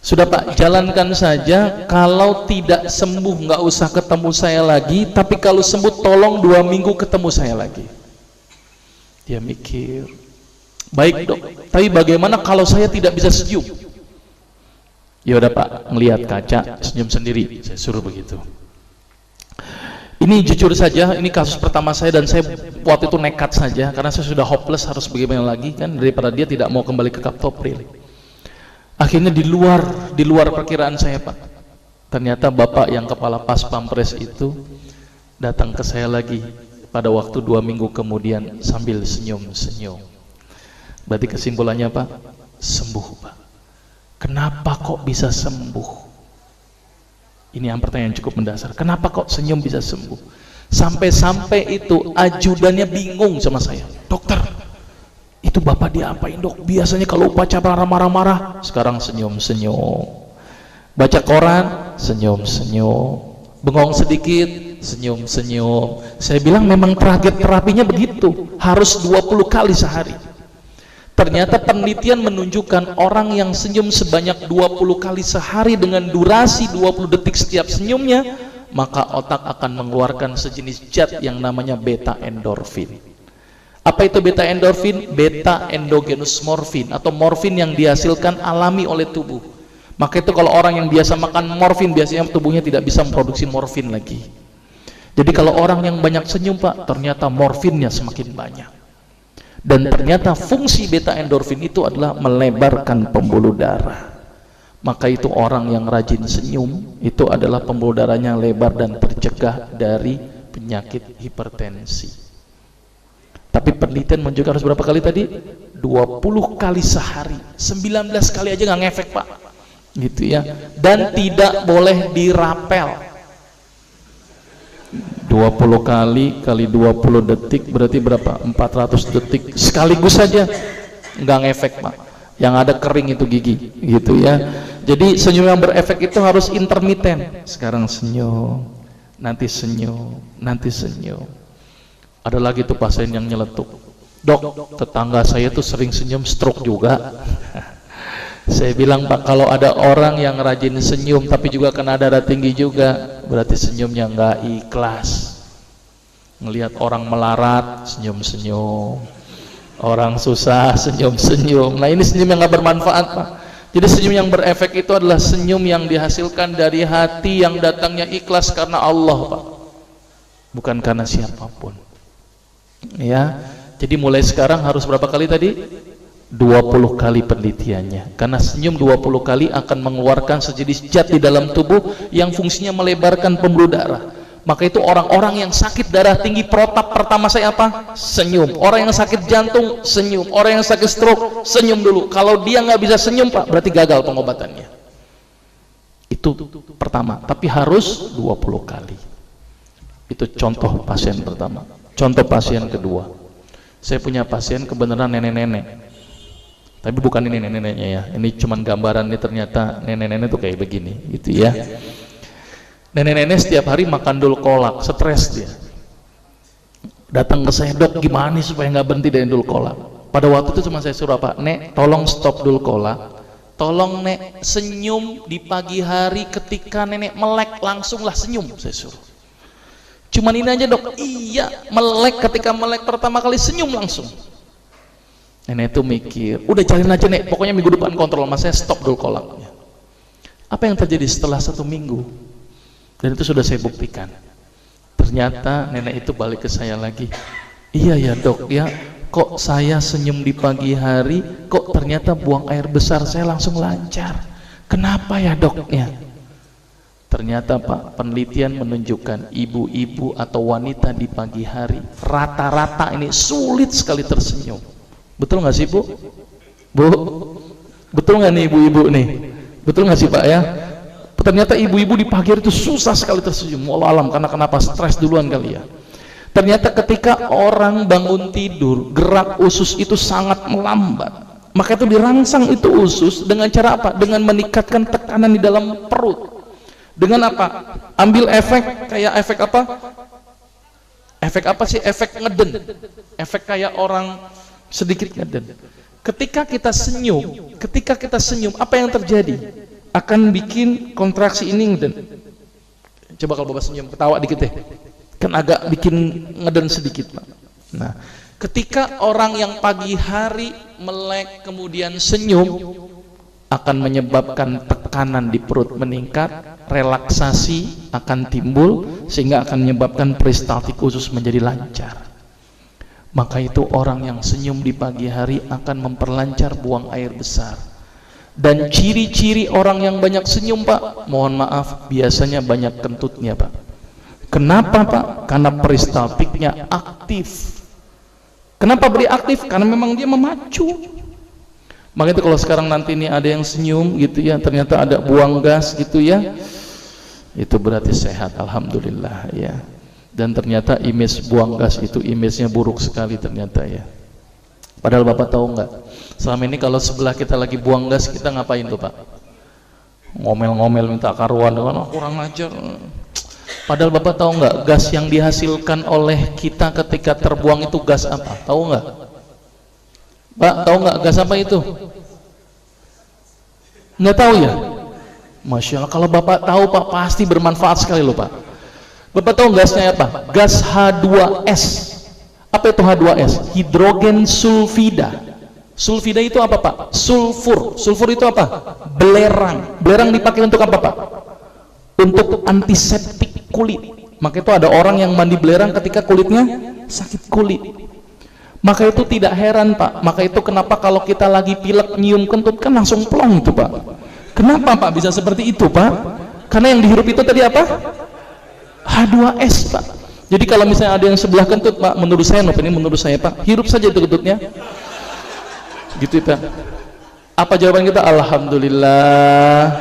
[SPEAKER 1] Sudah Pak, jalankan saja. Kalau tidak sembuh nggak usah ketemu saya lagi, tapi kalau sembuh tolong 2 minggu ketemu saya lagi. Dia mikir, baik dok, tapi bagaimana kalau saya tidak bisa senyum? Ya udah Pak, ngelihat kaca senyum sendiri, saya suruh begitu. Ini jujur saja, ini kasus pertama saya, dan saya waktu itu nekat saja karena saya sudah hopeless, harus bagaimana lagi kan, daripada dia tidak mau kembali ke kaptopril. Akhirnya di luar perkiraan saya Pak. Ternyata bapak yang kepala pas pampres itu datang ke saya lagi pada waktu 2 minggu kemudian sambil senyum-senyum. Berarti kesimpulannya Pak, sembuh Pak. Kenapa kok bisa sembuh? Ini yang pertanyaan cukup mendasar. Kenapa kok senyum bisa sembuh? Sampai-sampai itu ajudannya bingung sama saya. Dokter, itu Bapak diapain dok? Biasanya kalau upacara marah-marah, sekarang senyum-senyum. Baca koran, senyum-senyum. Bengong sedikit, senyum-senyum. Saya bilang memang target terapinya begitu, harus 20 kali sehari. Ternyata penelitian menunjukkan orang yang senyum sebanyak 20 kali sehari dengan durasi 20 detik setiap senyumnya, maka otak akan mengeluarkan sejenis zat yang namanya beta endorfin. Apa itu beta endorfin? Beta endogenous morfin atau morfin yang dihasilkan alami oleh tubuh. Maka itu kalau orang yang biasa makan morfin, biasanya tubuhnya tidak bisa memproduksi morfin lagi. Jadi kalau orang yang banyak senyum Pak, ternyata morfinnya semakin banyak. Dan ternyata fungsi beta endorfin itu adalah melebarkan pembuluh darah. Maka itu orang yang rajin senyum itu adalah pembuluh darahnya lebar dan tercegah dari penyakit hipertensi. Tapi penelitian menunjukkan harus berapa kali tadi? 20 kali sehari. 19 kali aja nggak ngefek Pak, gitu ya. Dan tidak boleh dirapel. 20 kali kali 20 detik berarti berapa? 400 detik sekaligus saja, nggak ngefek Pak. Yang ada kering itu gigi, gitu ya. Jadi senyum yang berefek itu harus intermiten. Sekarang senyum, nanti senyum, nanti senyum. Ada lagi tuh pasien yang nyeletuk, dok, tetangga saya tuh sering senyum stroke juga. Saya bilang Pak, kalau ada orang yang rajin senyum tapi juga kena darah tinggi juga, berarti senyumnya nggak ikhlas. Ngelihat orang melarat, senyum-senyum. Orang susah, senyum-senyum. Nah ini senyum yang nggak bermanfaat Pak. Jadi senyum yang berefek itu adalah senyum yang dihasilkan dari hati yang datangnya ikhlas karena Allah Pak, bukan karena siapapun. Ya, jadi mulai sekarang harus berapa kali tadi? 20 kali penelitiannya, karena senyum 20 kali akan mengeluarkan sejenis zat di dalam tubuh yang fungsinya melebarkan pembuluh darah. Maka itu orang-orang yang sakit darah tinggi, protap pertama saya apa? Senyum. Orang yang sakit jantung, senyum. Orang yang sakit stroke, senyum dulu. Kalau dia nggak bisa senyum Pak, berarti gagal pengobatannya. Itu pertama, tapi harus 20 kali. Itu contoh pasien pertama. Contoh pasien kedua, saya punya pasien kebenaran nenek-nenek. Tapi bukan ini nenek-neneknya ya, ini cuman gambaran. Ini ternyata nenek-nenek tuh kayak begini, gitu ya. Nenek-nenek setiap hari makan dul kolak, stres dia. Datang ke saya, dok gimana nih supaya nggak berhenti dari dul kolak? Pada waktu itu cuma saya suruh apa? Nek, tolong stop dul kolak. Tolong Nek senyum di pagi hari ketika nenek melek, langsunglah senyum, saya suruh. Cuman ini aja dok. Iya, melek, ketika melek pertama kali senyum langsung. Nenek itu mikir, udah jalin aja Nek, pokoknya minggu depan kontrol sama saya, stop dulu kolaknya. Apa yang terjadi setelah 1 minggu? Dan itu sudah saya buktikan. Ternyata nenek itu balik ke saya lagi. Iya ya dok ya, kok saya senyum di pagi hari, kok ternyata buang air besar saya langsung lancar. Kenapa ya dok ya? Ternyata Pak, penelitian menunjukkan ibu-ibu atau wanita di pagi hari rata-rata ini sulit sekali tersenyum. Betul nggak sih Bu? Bu, betul nggak nih ibu-ibu nih? Betul nggak sih Pak ya? Ternyata ibu-ibu di pagi hari itu susah sekali tersenyum. Wallah alam, karena kenapa? Stres duluan kali ya. Ternyata ketika orang bangun tidur, gerak usus itu sangat melambat. Maka itu dirangsang itu usus dengan cara apa? Dengan meningkatkan tekanan di dalam perut. Dengan apa? Ambil efek kayak efek apa? Efek apa sih? Efek ngeden. Efek kayak orang sedikit ngeden. Ketika kita senyum, apa yang terjadi? Akan bikin kontraksi ini ngeden. Coba kalau Bapak senyum, ketawa dikit deh. Kan agak bikin ngeden sedikit, Pak. Nah, ketika orang yang pagi hari melek kemudian senyum, akan menyebabkan tekanan di perut meningkat, relaksasi akan timbul, sehingga akan menyebabkan peristaltik usus menjadi lancar. Maka itu orang yang senyum di pagi hari akan memperlancar buang air besar. Dan ciri-ciri orang yang banyak senyum Pak, mohon maaf, biasanya banyak kentutnya Pak. Kenapa Pak? Karena peristaltiknya aktif. Kenapa beri aktif? Karena memang dia memacu. Maka itu kalau sekarang nanti ini ada yang senyum gitu ya, ternyata ada buang gas gitu ya, itu berarti sehat, alhamdulillah ya. Dan ternyata image buang gas itu image-nya buruk sekali ternyata ya. Padahal Bapak tahu nggak, selama ini kalau sebelah kita lagi buang gas, kita ngapain tuh Pak? Ngomel-ngomel minta karuan, kurang ajar. Padahal Bapak tahu nggak, gas yang dihasilkan oleh kita ketika terbuang itu gas apa? Tahu nggak? Pak, tahu nggak gas apa itu? Nggak tahu ya? Masya Allah, kalau Bapak tahu Pak, pasti bermanfaat sekali loh Pak. Bapak tahu gasnya apa? Gas H2S. Apa itu H2S? Hidrogen sulfida. Sulfida itu apa Pak? Sulfur. Sulfur itu apa? Belerang. Belerang dipakai untuk apa Pak? Untuk antiseptik kulit. Maka itu ada orang yang mandi belerang ketika kulitnya sakit kulit. Maka itu tidak heran Pak. Maka itu kenapa kalau kita lagi pilek nyium kentut kan langsung plong itu Pak. Kenapa Pak bisa seperti itu Pak? Karena yang dihirup itu tadi apa? H2S Pak. Jadi kalau misalnya ada yang sebelah kentut Pak, menurut saya ini menurut saya Pak, hirup saja itu kentutnya. Gitu Pak. Apa jawaban kita? Alhamdulillah,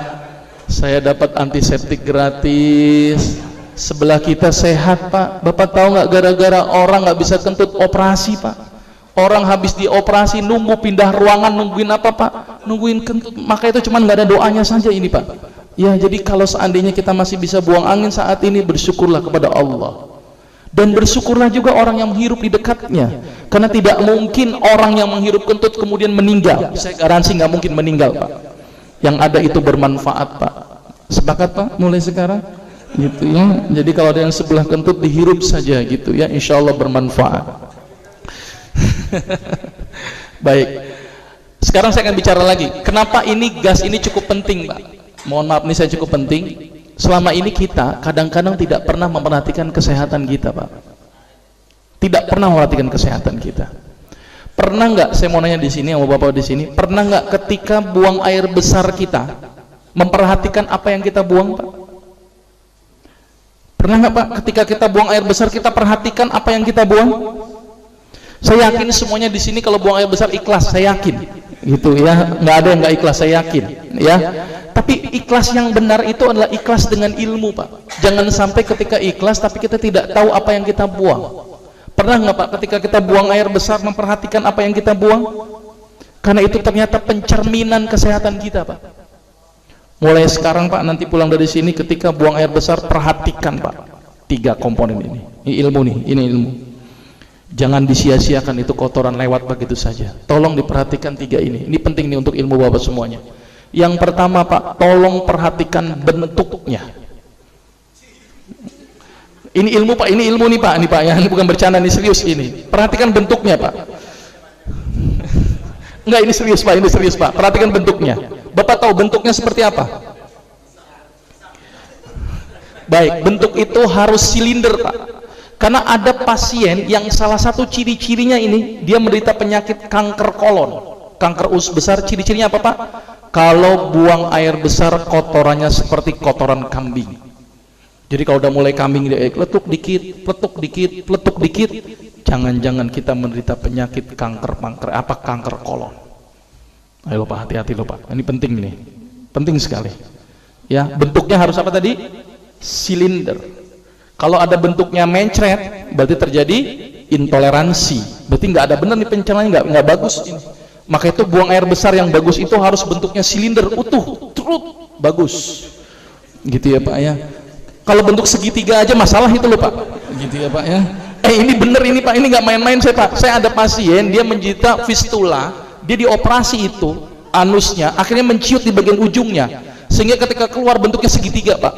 [SPEAKER 1] saya dapat antiseptik gratis. Sebelah kita sehat Pak. Bapak tahu nggak, gara-gara orang nggak bisa kentut operasi Pak. Orang habis dioperasi nunggu pindah ruangan, nungguin apa Pak? Nungguin kentut. Maka itu cuma nggak ada doanya saja ini Pak. Ya, jadi kalau seandainya kita masih bisa buang angin saat ini, bersyukurlah kepada Allah. Dan bersyukurlah juga orang yang menghirup di dekatnya. Karena tidak mungkin orang yang menghirup kentut kemudian meninggal. Saya garansi nggak mungkin meninggal Pak. Yang ada itu bermanfaat Pak. Sepakat Pak? Mulai sekarang? Gitu ya. Jadi kalau ada yang sebelah kentut dihirup saja gitu ya, insya Allah bermanfaat. Baik, sekarang saya akan bicara lagi kenapa ini gas ini cukup penting Pak. Mohon maaf nih, saya cukup penting. Selama ini kita kadang-kadang tidak pernah memperhatikan kesehatan kita Pak. Tidak pernah memperhatikan kesehatan kita. Pernah nggak, saya mau nanya di sini sama Bapak di sini, pernah nggak ketika buang air besar kita memperhatikan apa yang kita buang Pak? Pernah nggak Pak, ketika kita buang air besar kita perhatikan apa yang kita buang? Saya yakin semuanya di sini kalau buang air besar ikhlas, saya yakin, gitu ya. Nggak ada yang nggak ikhlas, saya yakin, ya. Tapi ikhlas yang benar itu adalah ikhlas dengan ilmu Pak. Jangan sampai ketika ikhlas tapi kita tidak tahu apa yang kita buang. Pernah nggak Pak, ketika kita buang air besar memperhatikan apa yang kita buang? Karena itu ternyata pencerminan kesehatan kita Pak. Mulai sekarang Pak, nanti pulang dari sini ketika buang air besar perhatikan Pak 3 komponen ini. Ini ilmu nih, ini ilmu. Jangan disia-siakan itu kotoran lewat begitu saja. Tolong diperhatikan 3 ini. Ini penting nih untuk ilmu Bapak semuanya. Yang pertama Pak, tolong perhatikan bentuknya. Ini ilmu Pak, ini ilmu nih Pak, ini Pak ya, ini bukan bercanda, ini serius ini. Perhatikan bentuknya Pak. Enggak, ini serius Pak, ini serius Pak. Perhatikan bentuknya. Bapak tahu bentuknya seperti apa? Baik, bentuk itu harus silinder Pak. Karena ada pasien yang salah satu ciri-cirinya ini, dia menderita penyakit kanker kolon, kanker usus besar. Ciri-cirinya apa Pak? Kalau buang air besar kotorannya seperti kotoran kambing. Jadi kalau udah mulai kambing dia peletuk dikit, peletuk dikit, peletuk dikit, jangan-jangan kita menderita penyakit kanker kolon. Ayo Pak, hati-hati loh Pak, ini penting nih, penting sekali ya. Bentuknya harus apa tadi? Silinder. Kalau ada bentuknya mencret, berarti terjadi intoleransi, berarti nggak ada benar nih pencernaan, nggak bagus ini. Maka itu buang air besar yang bagus itu harus bentuknya silinder, utuh, trut, bagus gitu ya Pak ya. Kalau bentuk segitiga aja masalah itu loh Pak, gitu ya Pak ya. Ini bener ini Pak, ini nggak main-main saya Pak. Saya ada pasien, dia menderita fistula, dia dioperasi itu anusnya, akhirnya menciut di bagian ujungnya, sehingga ketika keluar bentuknya segitiga Pak,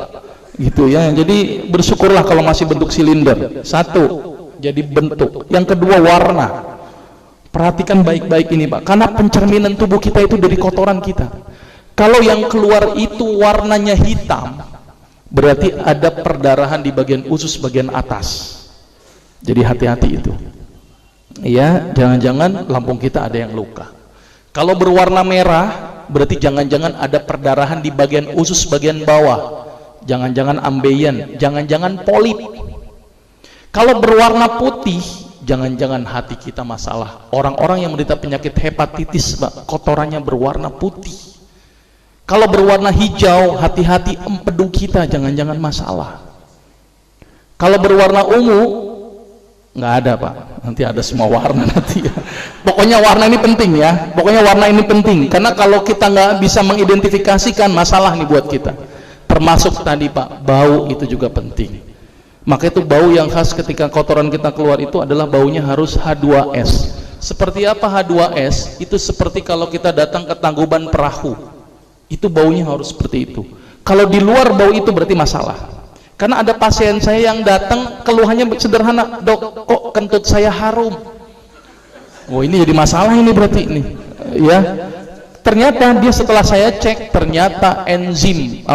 [SPEAKER 1] gitu ya. Jadi bersyukurlah kalau masih bentuk silinder. Satu, jadi bentuk. Yang kedua, warna. Perhatikan baik-baik ini Pak, karena pencerminan tubuh kita itu dari kotoran kita. Kalau yang keluar itu warnanya hitam, berarti ada perdarahan di bagian usus bagian atas. Jadi hati-hati itu ya, jangan-jangan lambung kita ada yang luka. Kalau berwarna merah, berarti jangan-jangan ada perdarahan di bagian usus bagian bawah. jangan-jangan ambeien, jangan-jangan polip. Kalau berwarna putih, jangan-jangan hati kita masalah. Orang-orang yang menderita penyakit hepatitis, Pak, kotorannya berwarna putih. Kalau berwarna hijau, hati-hati empedu kita, jangan-jangan masalah. Kalau berwarna ungu, nggak ada, Pak, nanti ada semua warna nanti ya. Pokoknya warna ini penting ya, pokoknya warna ini penting, karena kalau kita nggak bisa mengidentifikasikan, masalah nih buat kita. Termasuk tadi, Pak, bau itu juga penting. Maka itu bau yang khas ketika kotoran kita keluar itu adalah baunya harus H2S. Seperti apa H2S? Itu seperti kalau kita datang ke Tangkuban Perahu, itu baunya harus seperti itu. Kalau di luar bau itu berarti masalah. Karena ada pasien saya yang datang keluhannya sederhana, dok, kok kentut saya harum. Oh, ini jadi masalah ini berarti ini, ya. Ternyata dia setelah saya cek, ternyata enzim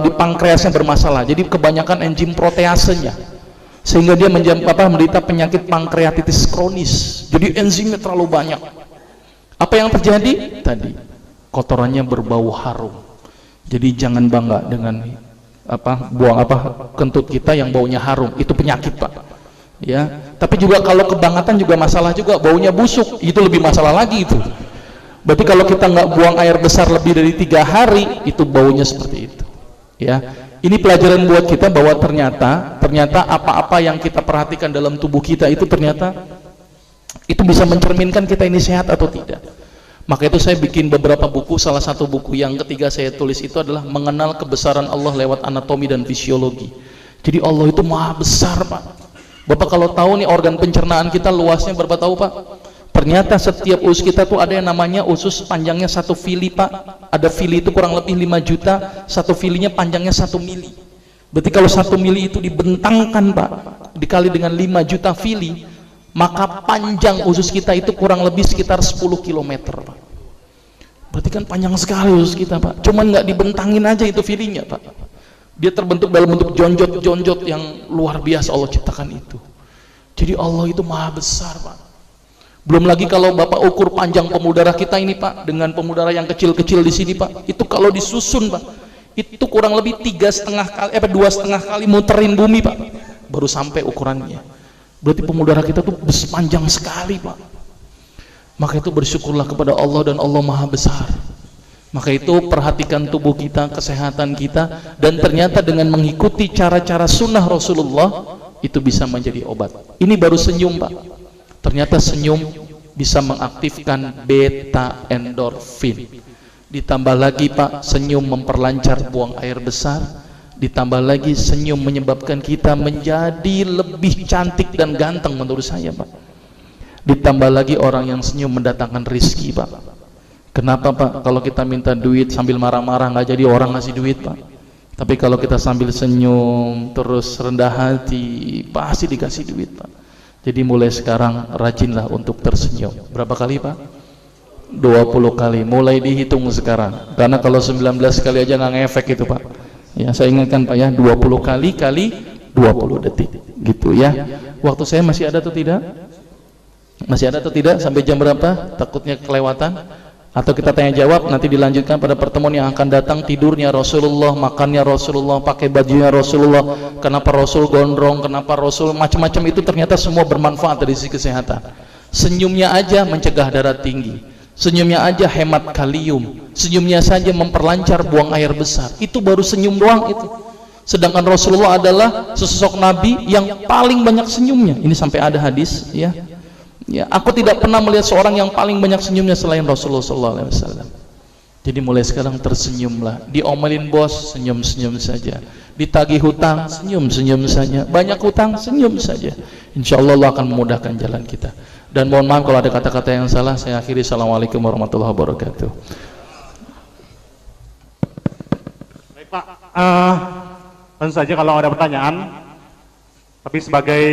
[SPEAKER 1] di pankreasnya bermasalah. Jadi kebanyakan enzim proteasenya, sehingga dia menderita penyakit pankreatitis kronis. Jadi enzimnya terlalu banyak. Apa yang terjadi? Tadi kotorannya berbau harum. Jadi jangan bangga dengan buang kentut kita yang baunya harum. Itu penyakit, Pak. Ya. Tapi juga kalau kebangatan juga masalah juga, baunya busuk. Itu lebih masalah lagi itu. Berarti kalau kita nggak buang air besar lebih dari 3 hari, itu baunya seperti itu. Ya, ini pelajaran buat kita bahwa ternyata apa-apa yang kita perhatikan dalam tubuh kita itu ternyata itu bisa mencerminkan kita ini sehat atau tidak. Maka itu saya bikin beberapa buku. Salah satu buku yang ketiga saya tulis itu adalah mengenal kebesaran Allah lewat anatomi dan fisiologi. Jadi Allah itu maha besar, Pak. Bapak kalau tahu nih organ pencernaan kita luasnya berapa tahu, Pak? Ternyata setiap usus kita tuh ada yang namanya usus panjangnya 1 fili, Pak. Ada fili itu kurang lebih 5 juta, 1 filinya panjangnya 1 mili. Berarti kalau 1 mili itu dibentangkan, Pak, dikali dengan 5 juta fili, maka panjang usus kita itu kurang lebih sekitar 10 km, Pak. Berarti kan panjang sekali usus kita, Pak. Cuman nggak dibentangin aja itu filinya, Pak. Dia terbentuk dalam bentuk jonjot-jonjot yang luar biasa Allah ciptakan itu. Jadi Allah itu maha besar, Pak. Belum lagi kalau Bapak ukur panjang pembuluh darah kita ini, Pak, dengan pembuluh darah yang kecil-kecil di sini, Pak, itu kalau disusun, Pak, itu kurang lebih 2,5 kali muterin bumi, Pak, baru sampai ukurannya. Berarti pembuluh darah kita tuh panjang sekali, Pak. Maka itu bersyukurlah kepada Allah, dan Allah maha besar. Maka itu perhatikan tubuh kita, kesehatan kita, dan ternyata dengan mengikuti cara-cara sunnah Rasulullah itu bisa menjadi obat. Ini baru senyum, Pak. Ternyata senyum bisa mengaktifkan beta endorfin. Ditambah lagi, Pak, senyum memperlancar buang air besar. Ditambah lagi senyum menyebabkan kita menjadi lebih cantik dan ganteng menurut saya, Pak. Ditambah lagi orang yang senyum mendatangkan rizki, Pak. Kenapa, Pak? Kalau kita minta duit sambil marah-marah nggak jadi orang ngasih duit, Pak. Tapi kalau kita sambil senyum terus rendah hati, pasti dikasih duit, Pak. Jadi mulai sekarang rajinlah untuk tersenyum. Berapa kali, Pak? 20 kali. Mulai dihitung sekarang. Karena kalau 19 kali aja nggak ngefek itu, Pak. Ya, saya ingatkan, Pak, ya, 20 kali kali 20 detik. Gitu ya. Waktu saya masih ada atau tidak? Masih ada atau tidak? Sampai jam berapa? Takutnya kelewatan. Atau kita tanya jawab, nanti dilanjutkan pada pertemuan yang akan datang. Tidurnya Rasulullah, makannya Rasulullah, pakai bajunya Rasulullah, kenapa Rasul gondrong, kenapa Rasul macam-macam, itu ternyata semua bermanfaat dari sisi kesehatan. Senyumnya aja mencegah darah tinggi, senyumnya aja hemat kalium, senyumnya saja memperlancar buang air besar. Itu baru senyum doang itu. Sedangkan Rasulullah adalah sesosok Nabi yang paling banyak senyumnya. Ini sampai ada hadis, ya. Ya, aku tidak pernah melihat seorang yang paling banyak senyumnya selain Rasulullah SAW. Jadi mulai sekarang tersenyumlah. Diomelin bos, senyum-senyum saja. Ditagih hutang, senyum-senyum saja. Banyak hutang, senyum saja. Insya Allah Allah akan memudahkan jalan kita. Dan mohon maaf kalau ada kata-kata yang salah. Saya akhiri. Assalamualaikum warahmatullahi wabarakatuh.
[SPEAKER 2] Baik, Pak, tentu saja kalau ada pertanyaan, tapi sebagai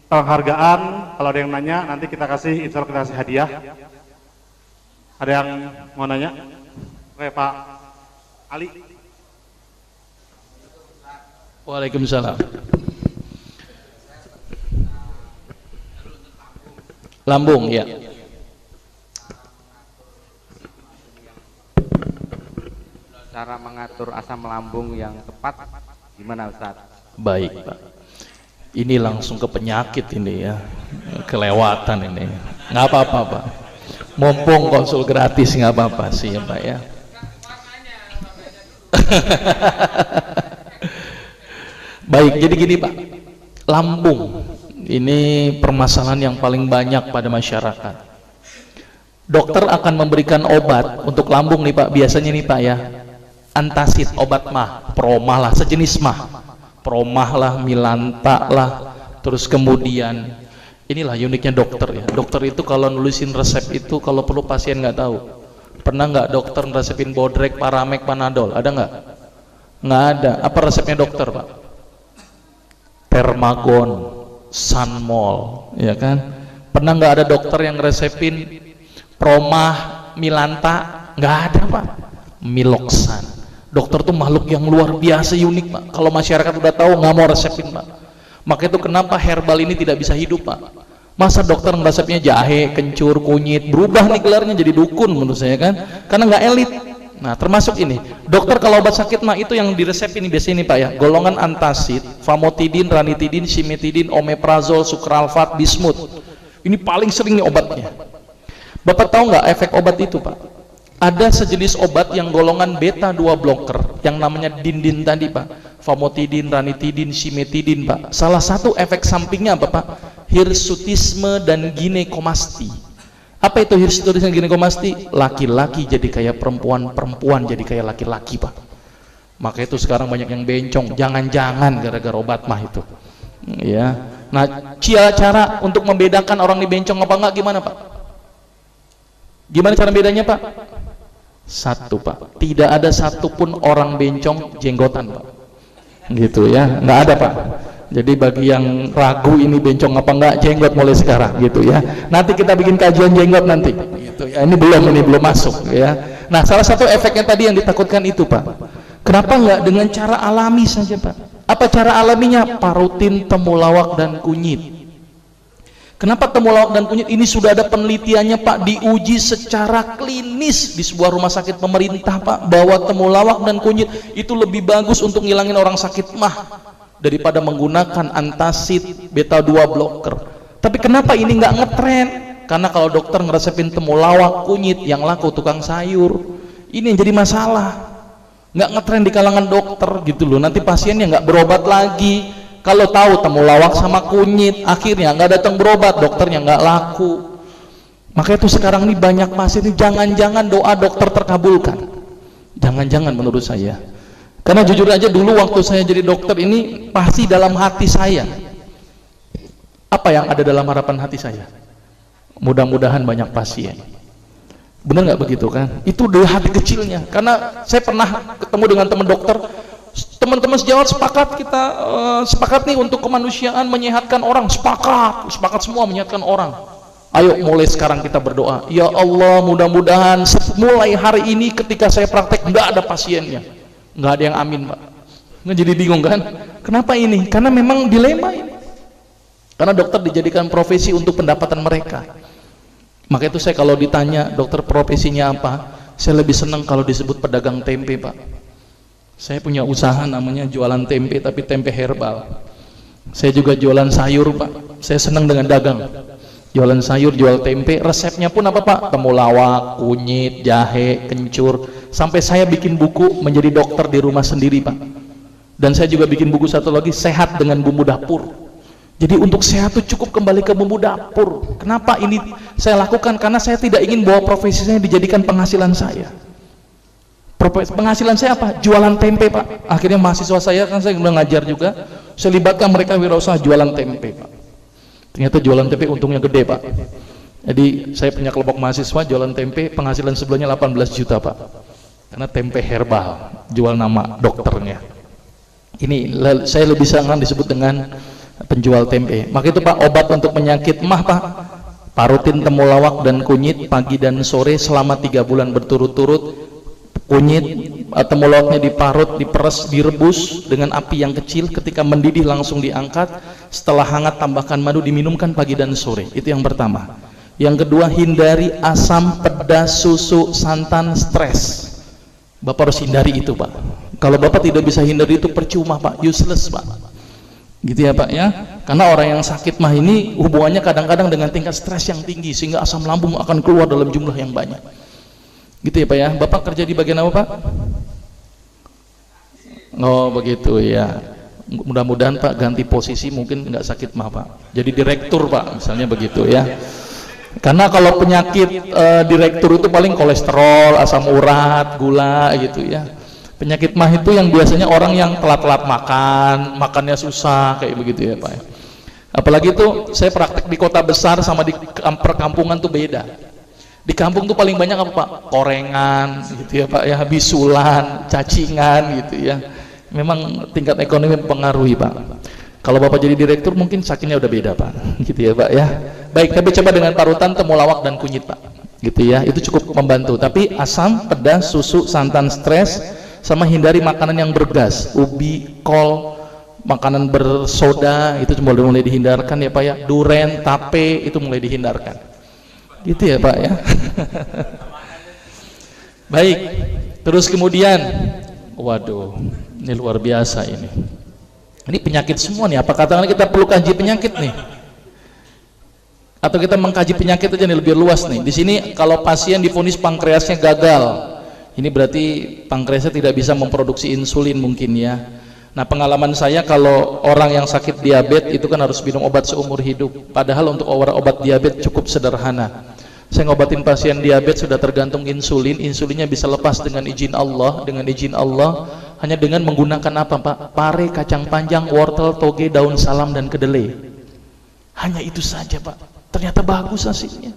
[SPEAKER 2] penghargaan, kalau ada yang nanya nanti kita kasih, insya Allah kita kasih hadiah. Ada yang mau nanya? Oke, Pak Ali.
[SPEAKER 1] Waalaikumsalam. Lambung, ya.
[SPEAKER 3] cara mengatur asam lambung yang tepat gimana Ustaz?
[SPEAKER 1] Baik Pak, ini langsung ke penyakit ini ya, kelewatan ini. Nggak apa-apa Pak, mumpung konsul gratis nggak apa-apa sih ya Pak ya. Baik, jadi gini Pak, lambung ini permasalahan yang paling banyak pada masyarakat. Dokter akan memberikan obat untuk lambung nih Pak, biasanya nih Pak ya, antasid, obat mah, promah lah, sejenis mah, promah lah, milanta lah, terus kemudian inilah uniknya dokter ya. Dokter itu kalau nulisin resep itu kalau perlu pasien nggak tahu. Pernah nggak dokter ngeresepin Bodrek, Paramek, Panadol? Ada nggak? Nggak ada. Apa resepnya dokter Pak? Termagon, Sanmol, ya kan? Pernah nggak ada dokter yang ngeresepin promah, milanta? Nggak ada Pak. Miloxan. Dokter tuh makhluk yang luar biasa unik Pak. Kalau masyarakat udah tahu nggak mau resepin Pak. Maka itu kenapa herbal ini tidak bisa hidup Pak. Masa dokter ngeresepnya jahe, kencur, kunyit, berubah nih gelarnya jadi dukun menurut saya kan, karena nggak elit. Nah termasuk ini, dokter kalau obat sakit mah itu yang diresepin ini biasanya nih Pak ya, golongan antasid, famotidin, ranitidin, simetidin, omeprazol, sukralfat, bismut. Ini paling sering nih obatnya. Bapak tahu nggak efek obat itu Pak? Ada sejenis obat yang golongan beta 2 blocker yang namanya dindin tadi Pak, famotidin, ranitidin, simetidin Pak. Salah satu efek sampingnya apa Pak? Hirsutisme dan ginekomasti. Apa itu hirsutisme dan ginekomasti? Laki-laki jadi kayak perempuan, perempuan jadi kayak laki-laki Pak. Maka itu sekarang banyak yang bencong, jangan-jangan gara-gara obat mah itu ya. Nah cara untuk membedakan orang ini bencong apa enggak gimana Pak? Gimana cara bedanya Pak? Satu Pak, tidak ada satupun orang bencong jenggotan Pak, gitu ya, nggak ada Pak. Jadi bagi yang ragu ini bencong apa enggak, jenggot mulai sekarang gitu ya. Nanti kita bikin kajian jenggot nanti, gitu ya. Ini belum masuk ya. Nah salah satu efeknya tadi yang ditakutkan itu Pak. Kenapa enggak dengan cara alami saja Pak? Apa cara alaminya? Parutin, temulawak dan kunyit. Kenapa temulawak dan kunyit ini sudah ada penelitiannya Pak, diuji secara klinis di sebuah rumah sakit pemerintah Pak, bahwa temulawak dan kunyit itu lebih bagus untuk ngilangin orang sakit mah daripada menggunakan antasid, beta 2 blocker. Tapi kenapa ini nggak ngetren? Karena kalau dokter ngeresepin temulawak, kunyit, yang laku tukang sayur. Ini yang jadi masalah, nggak ngetren di kalangan dokter gitu loh. Nanti pasiennya nggak berobat lagi. Kalau tahu temulawak sama kunyit, akhirnya nggak datang berobat, dokternya nggak laku. Maka itu sekarang ini banyak pasien ini, jangan-jangan doa dokter terkabulkan. Jangan-jangan menurut saya. Karena jujur aja dulu waktu saya jadi dokter ini, pasti dalam hati saya, apa yang ada dalam harapan hati saya? Mudah-mudahan banyak pasien. Benar nggak begitu kan? Itu dari hati kecilnya. Karena saya pernah ketemu dengan teman dokter, teman-teman sejawat sepakat, kita sepakat nih untuk kemanusiaan menyehatkan orang, sepakat semua menyehatkan orang. Ayo mulai sekarang kita berdoa, ya Allah mudah-mudahan mulai hari ini ketika saya praktek nggak ada pasiennya, nggak ada yang amin Pak. Nggak, jadi bingung kan? Kenapa ini? Karena memang dilema ini. Karena dokter dijadikan profesi untuk pendapatan mereka. Maka itu saya kalau ditanya dokter profesinya apa, saya lebih senang kalau disebut pedagang tempe Pak. Saya punya usaha namanya jualan tempe, tapi tempe herbal. Saya juga jualan sayur Pak. Saya senang dengan dagang. Jualan sayur, jual tempe. Resepnya pun apa Pak? Temulawak, kunyit, jahe, kencur. Sampai saya bikin buku menjadi dokter di rumah sendiri Pak. Dan saya juga bikin buku satu lagi, sehat dengan bumbu dapur. Jadi untuk sehat itu cukup kembali ke bumbu dapur. Kenapa ini saya lakukan? Karena saya tidak ingin bahwa profesi saya dijadikan penghasilan saya. Penghasilan saya apa? Jualan tempe Pak. Akhirnya mahasiswa saya, kan saya udah ngajar juga, saya libatkan mereka wirausaha jualan tempe Pak. Ternyata jualan tempe untungnya gede Pak. Jadi saya punya kelompok mahasiswa jualan tempe, penghasilan sebulannya 18 juta Pak. Karena tempe herbal, jual nama dokternya. Ini saya lebih sangat disebut dengan penjual tempe. Maka itu Pak, obat untuk penyakit mah Pak, parutin temulawak dan kunyit pagi dan sore selama 3 bulan berturut-turut. Kunyit temulawaknya diparut, diperes, direbus dengan api yang kecil, ketika mendidih langsung diangkat, setelah hangat tambahkan madu, diminumkan pagi dan sore. Itu yang pertama. Yang kedua, hindari asam, pedas, susu, santan, stres. Bapak harus hindari itu, Pak. Kalau Bapak tidak bisa hindari itu percuma, Pak, useless, Pak. Gitu ya, Pak ya. Karena orang yang sakit mah ini hubungannya kadang-kadang dengan tingkat stres yang tinggi sehingga asam lambung akan keluar dalam jumlah yang banyak. Gitu ya, Pak ya. Bapak kerja di bagian apa, Pak? Oh, begitu ya. Mudah-mudahan Pak ganti posisi, mungkin nggak sakit mah, Pak. Jadi direktur, Pak, misalnya begitu ya. Karena kalau penyakit direktur itu paling kolesterol, asam urat, gula gitu ya. Penyakit mah itu yang biasanya orang yang telat-telat makan, makannya susah kayak begitu ya, Pak. Apalagi itu saya praktek di kota besar sama di perkampungan tuh beda. Di kampung tuh paling banyak apa, Pak? Korengan gitu ya, Pak ya, bisulan, cacingan gitu ya. Memang tingkat ekonomi mempengaruhi, Pak. Kalau Bapak jadi direktur mungkin sakitnya udah beda, Pak. Gitu ya, Pak ya. Baik, tapi coba dengan parutan temulawak dan kunyit, Pak. Gitu ya, itu cukup membantu. Tapi asam, pedas, susu, santan, stres, sama hindari makanan yang bergas, ubi, kol, makanan bersoda itu mulai dihindarkan ya, Pak ya. Duren, tape itu mulai dihindarkan. Gitu ya, Pak ya. Baik. Terus kemudian, waduh, ini luar biasa ini. Ini penyakit semua nih. Apa katakanlah kita perlu kaji penyakit nih? Atau kita mengkaji penyakit aja nih lebih luas nih. Di sini kalau pasien divonis pankreasnya gagal, ini berarti pankreasnya tidak bisa memproduksi insulin mungkin ya. Nah, pengalaman saya kalau orang yang sakit diabetes itu kan harus minum obat seumur hidup. Padahal untuk obat diabetes cukup sederhana. Saya ngobatin pasien diabetes sudah tergantung insulin, insulinnya bisa lepas dengan izin Allah, hanya dengan menggunakan apa, Pak? Pare, kacang panjang, wortel, toge, daun salam dan kedelai. Hanya itu saja, Pak. Ternyata bagus hasilnya.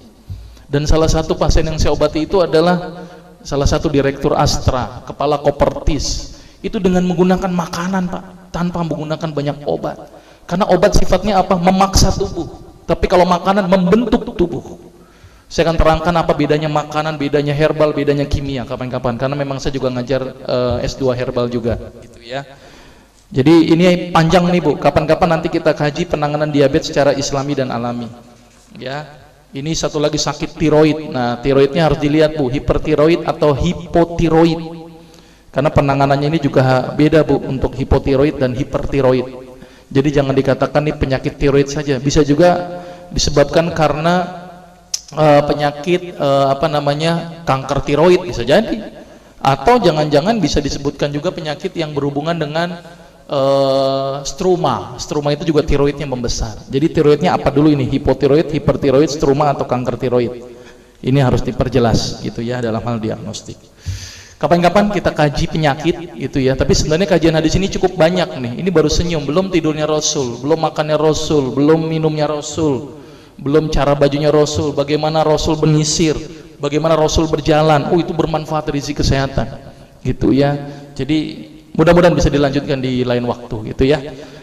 [SPEAKER 1] Dan salah satu pasien yang saya obati itu adalah salah satu direktur Astra, kepala Kopertis. Itu dengan menggunakan makanan, Pak, tanpa menggunakan banyak obat. Karena obat sifatnya apa? Memaksa tubuh. Tapi kalau makanan membentuk tubuh. Saya akan terangkan apa bedanya makanan, bedanya herbal, bedanya kimia kapan-kapan. Karena memang saya juga ngajar S2 herbal juga, gitu ya. Jadi ini panjang nih, Bu. Kapan-kapan nanti kita kaji penanganan diabetes secara islami dan alami. Ya. Ini satu lagi sakit tiroid. Nah, tiroidnya harus dilihat, Bu, hipertiroid atau hipotiroid. Karena penanganannya ini juga beda, Bu, untuk hipotiroid dan hipertiroid. Jadi jangan dikatakan nih penyakit tiroid saja. Bisa juga disebabkan karena penyakit kanker tiroid bisa jadi, atau jangan-jangan bisa disebutkan juga penyakit yang berhubungan dengan struma itu juga tiroidnya membesar. Jadi tiroidnya apa dulu ini, hipotiroid, hipertiroid, struma atau kanker tiroid, ini harus diperjelas gitu ya dalam hal diagnostik. Kapan-kapan kita kaji penyakit itu ya, tapi sebenarnya kajian hadis ini cukup banyak nih. Ini baru senyum, belum tidurnya Rasul, belum makannya Rasul, belum minumnya Rasul, belum cara bajunya Rasul, bagaimana Rasul menyisir, bagaimana Rasul berjalan. Oh, itu bermanfaat dari sisi kesehatan gitu ya. Jadi mudah-mudahan bisa dilanjutkan di lain waktu gitu ya.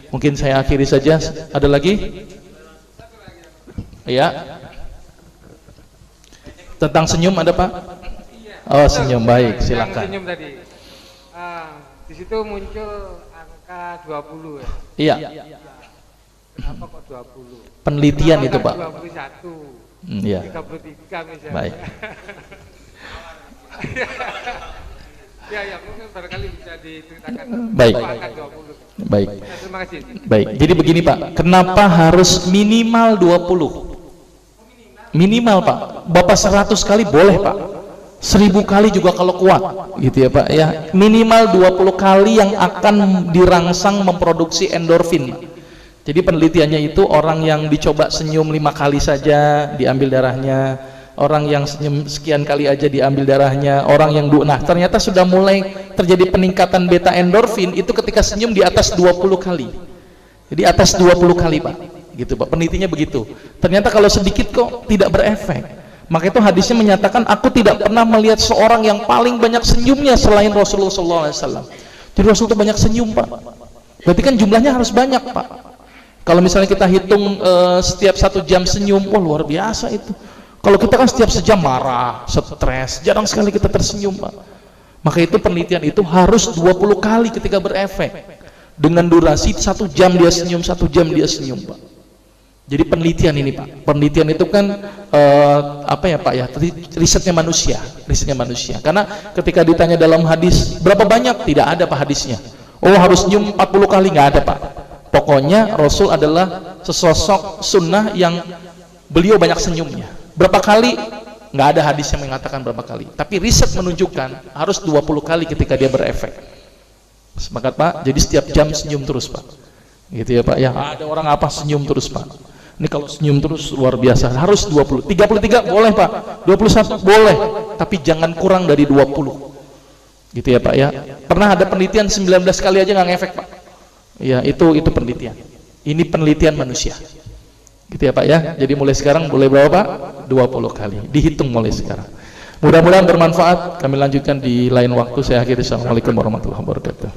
[SPEAKER 1] Mungkin saya akhiri saja. Ada lagi? Ya. Tentang senyum ada, Pak? Oh, senyum, baik, silakan.
[SPEAKER 4] Senyum tadi. Di situ muncul angka 20 ya.
[SPEAKER 1] Iya.
[SPEAKER 4] Kenapa kok 20?
[SPEAKER 1] Penelitian itu, Pak.
[SPEAKER 4] 21.
[SPEAKER 1] Iya.
[SPEAKER 4] 33 misalnya.
[SPEAKER 1] Baik.
[SPEAKER 4] Ya, mungkin barangkali bisa diceritakan.
[SPEAKER 1] Baik.
[SPEAKER 4] Angka 20.
[SPEAKER 1] Baik.
[SPEAKER 4] Ya, terima kasih.
[SPEAKER 1] Baik. Jadi begini, Pak. Kenapa harus minimal 20? Minimal, Pak. Bapak 100 kali boleh, Pak. 1000 kali juga kalau kuat, gitu ya, Pak ya. Minimal 20 kali yang akan dirangsang memproduksi endorfin. Jadi penelitiannya itu orang yang dicoba senyum 5 kali saja diambil darahnya, orang yang senyum sekian kali aja diambil darahnya, orang yang nah ternyata sudah mulai terjadi peningkatan beta endorfin itu ketika senyum di atas 20 kali. Jadi atas 20 kali, Pak. Gitu, Pak. Penelitiannya begitu. Ternyata kalau sedikit kok tidak berefek. Maka itu hadisnya menyatakan aku tidak pernah melihat seorang yang paling banyak senyumnya selain Rasulullah SAW. Jadi Rasul itu banyak senyum, Pak. Berarti kan jumlahnya harus banyak, Pak. Kalau misalnya kita hitung setiap 1 jam senyum, wah luar biasa itu. Kalau kita kan setiap sejam marah, stres, jarang sekali kita tersenyum, Pak. Maka itu penelitian itu harus 20 kali ketika berefek. Dengan durasi 1 jam dia senyum, 1 jam dia senyum, Pak. Jadi penelitian ini Pak, penelitian itu kan apa ya Pak ya, risetnya manusia. Karena ketika ditanya dalam hadis berapa banyak, tidak ada Pak hadisnya. Oh harus nyium 40 kali, nggak ada Pak. Pokoknya Rasul adalah sesosok sunnah yang beliau banyak senyumnya. Berapa kali? Nggak ada hadis yang mengatakan berapa kali. Tapi riset menunjukkan harus 20 kali ketika dia berefek. Sepakat Pak? Jadi setiap jam senyum terus Pak. Gitu ya Pak ya. Ada orang apa senyum terus Pak. Ini kalau senyum terus luar biasa, harus 20. 33 boleh Pak, 21 boleh, tapi jangan kurang dari 20. Gitu ya Pak ya. Pernah ada penelitian 19 kali aja nggak ngefek Pak. Ya itu penelitian. Ini penelitian manusia. Gitu ya Pak ya. Jadi mulai sekarang boleh berapa Pak? 20 kali. Dihitung mulai sekarang. Mudah-mudahan bermanfaat. Kami lanjutkan di lain waktu. Saya akhiri. Assalamualaikum warahmatullahi wabarakatuh.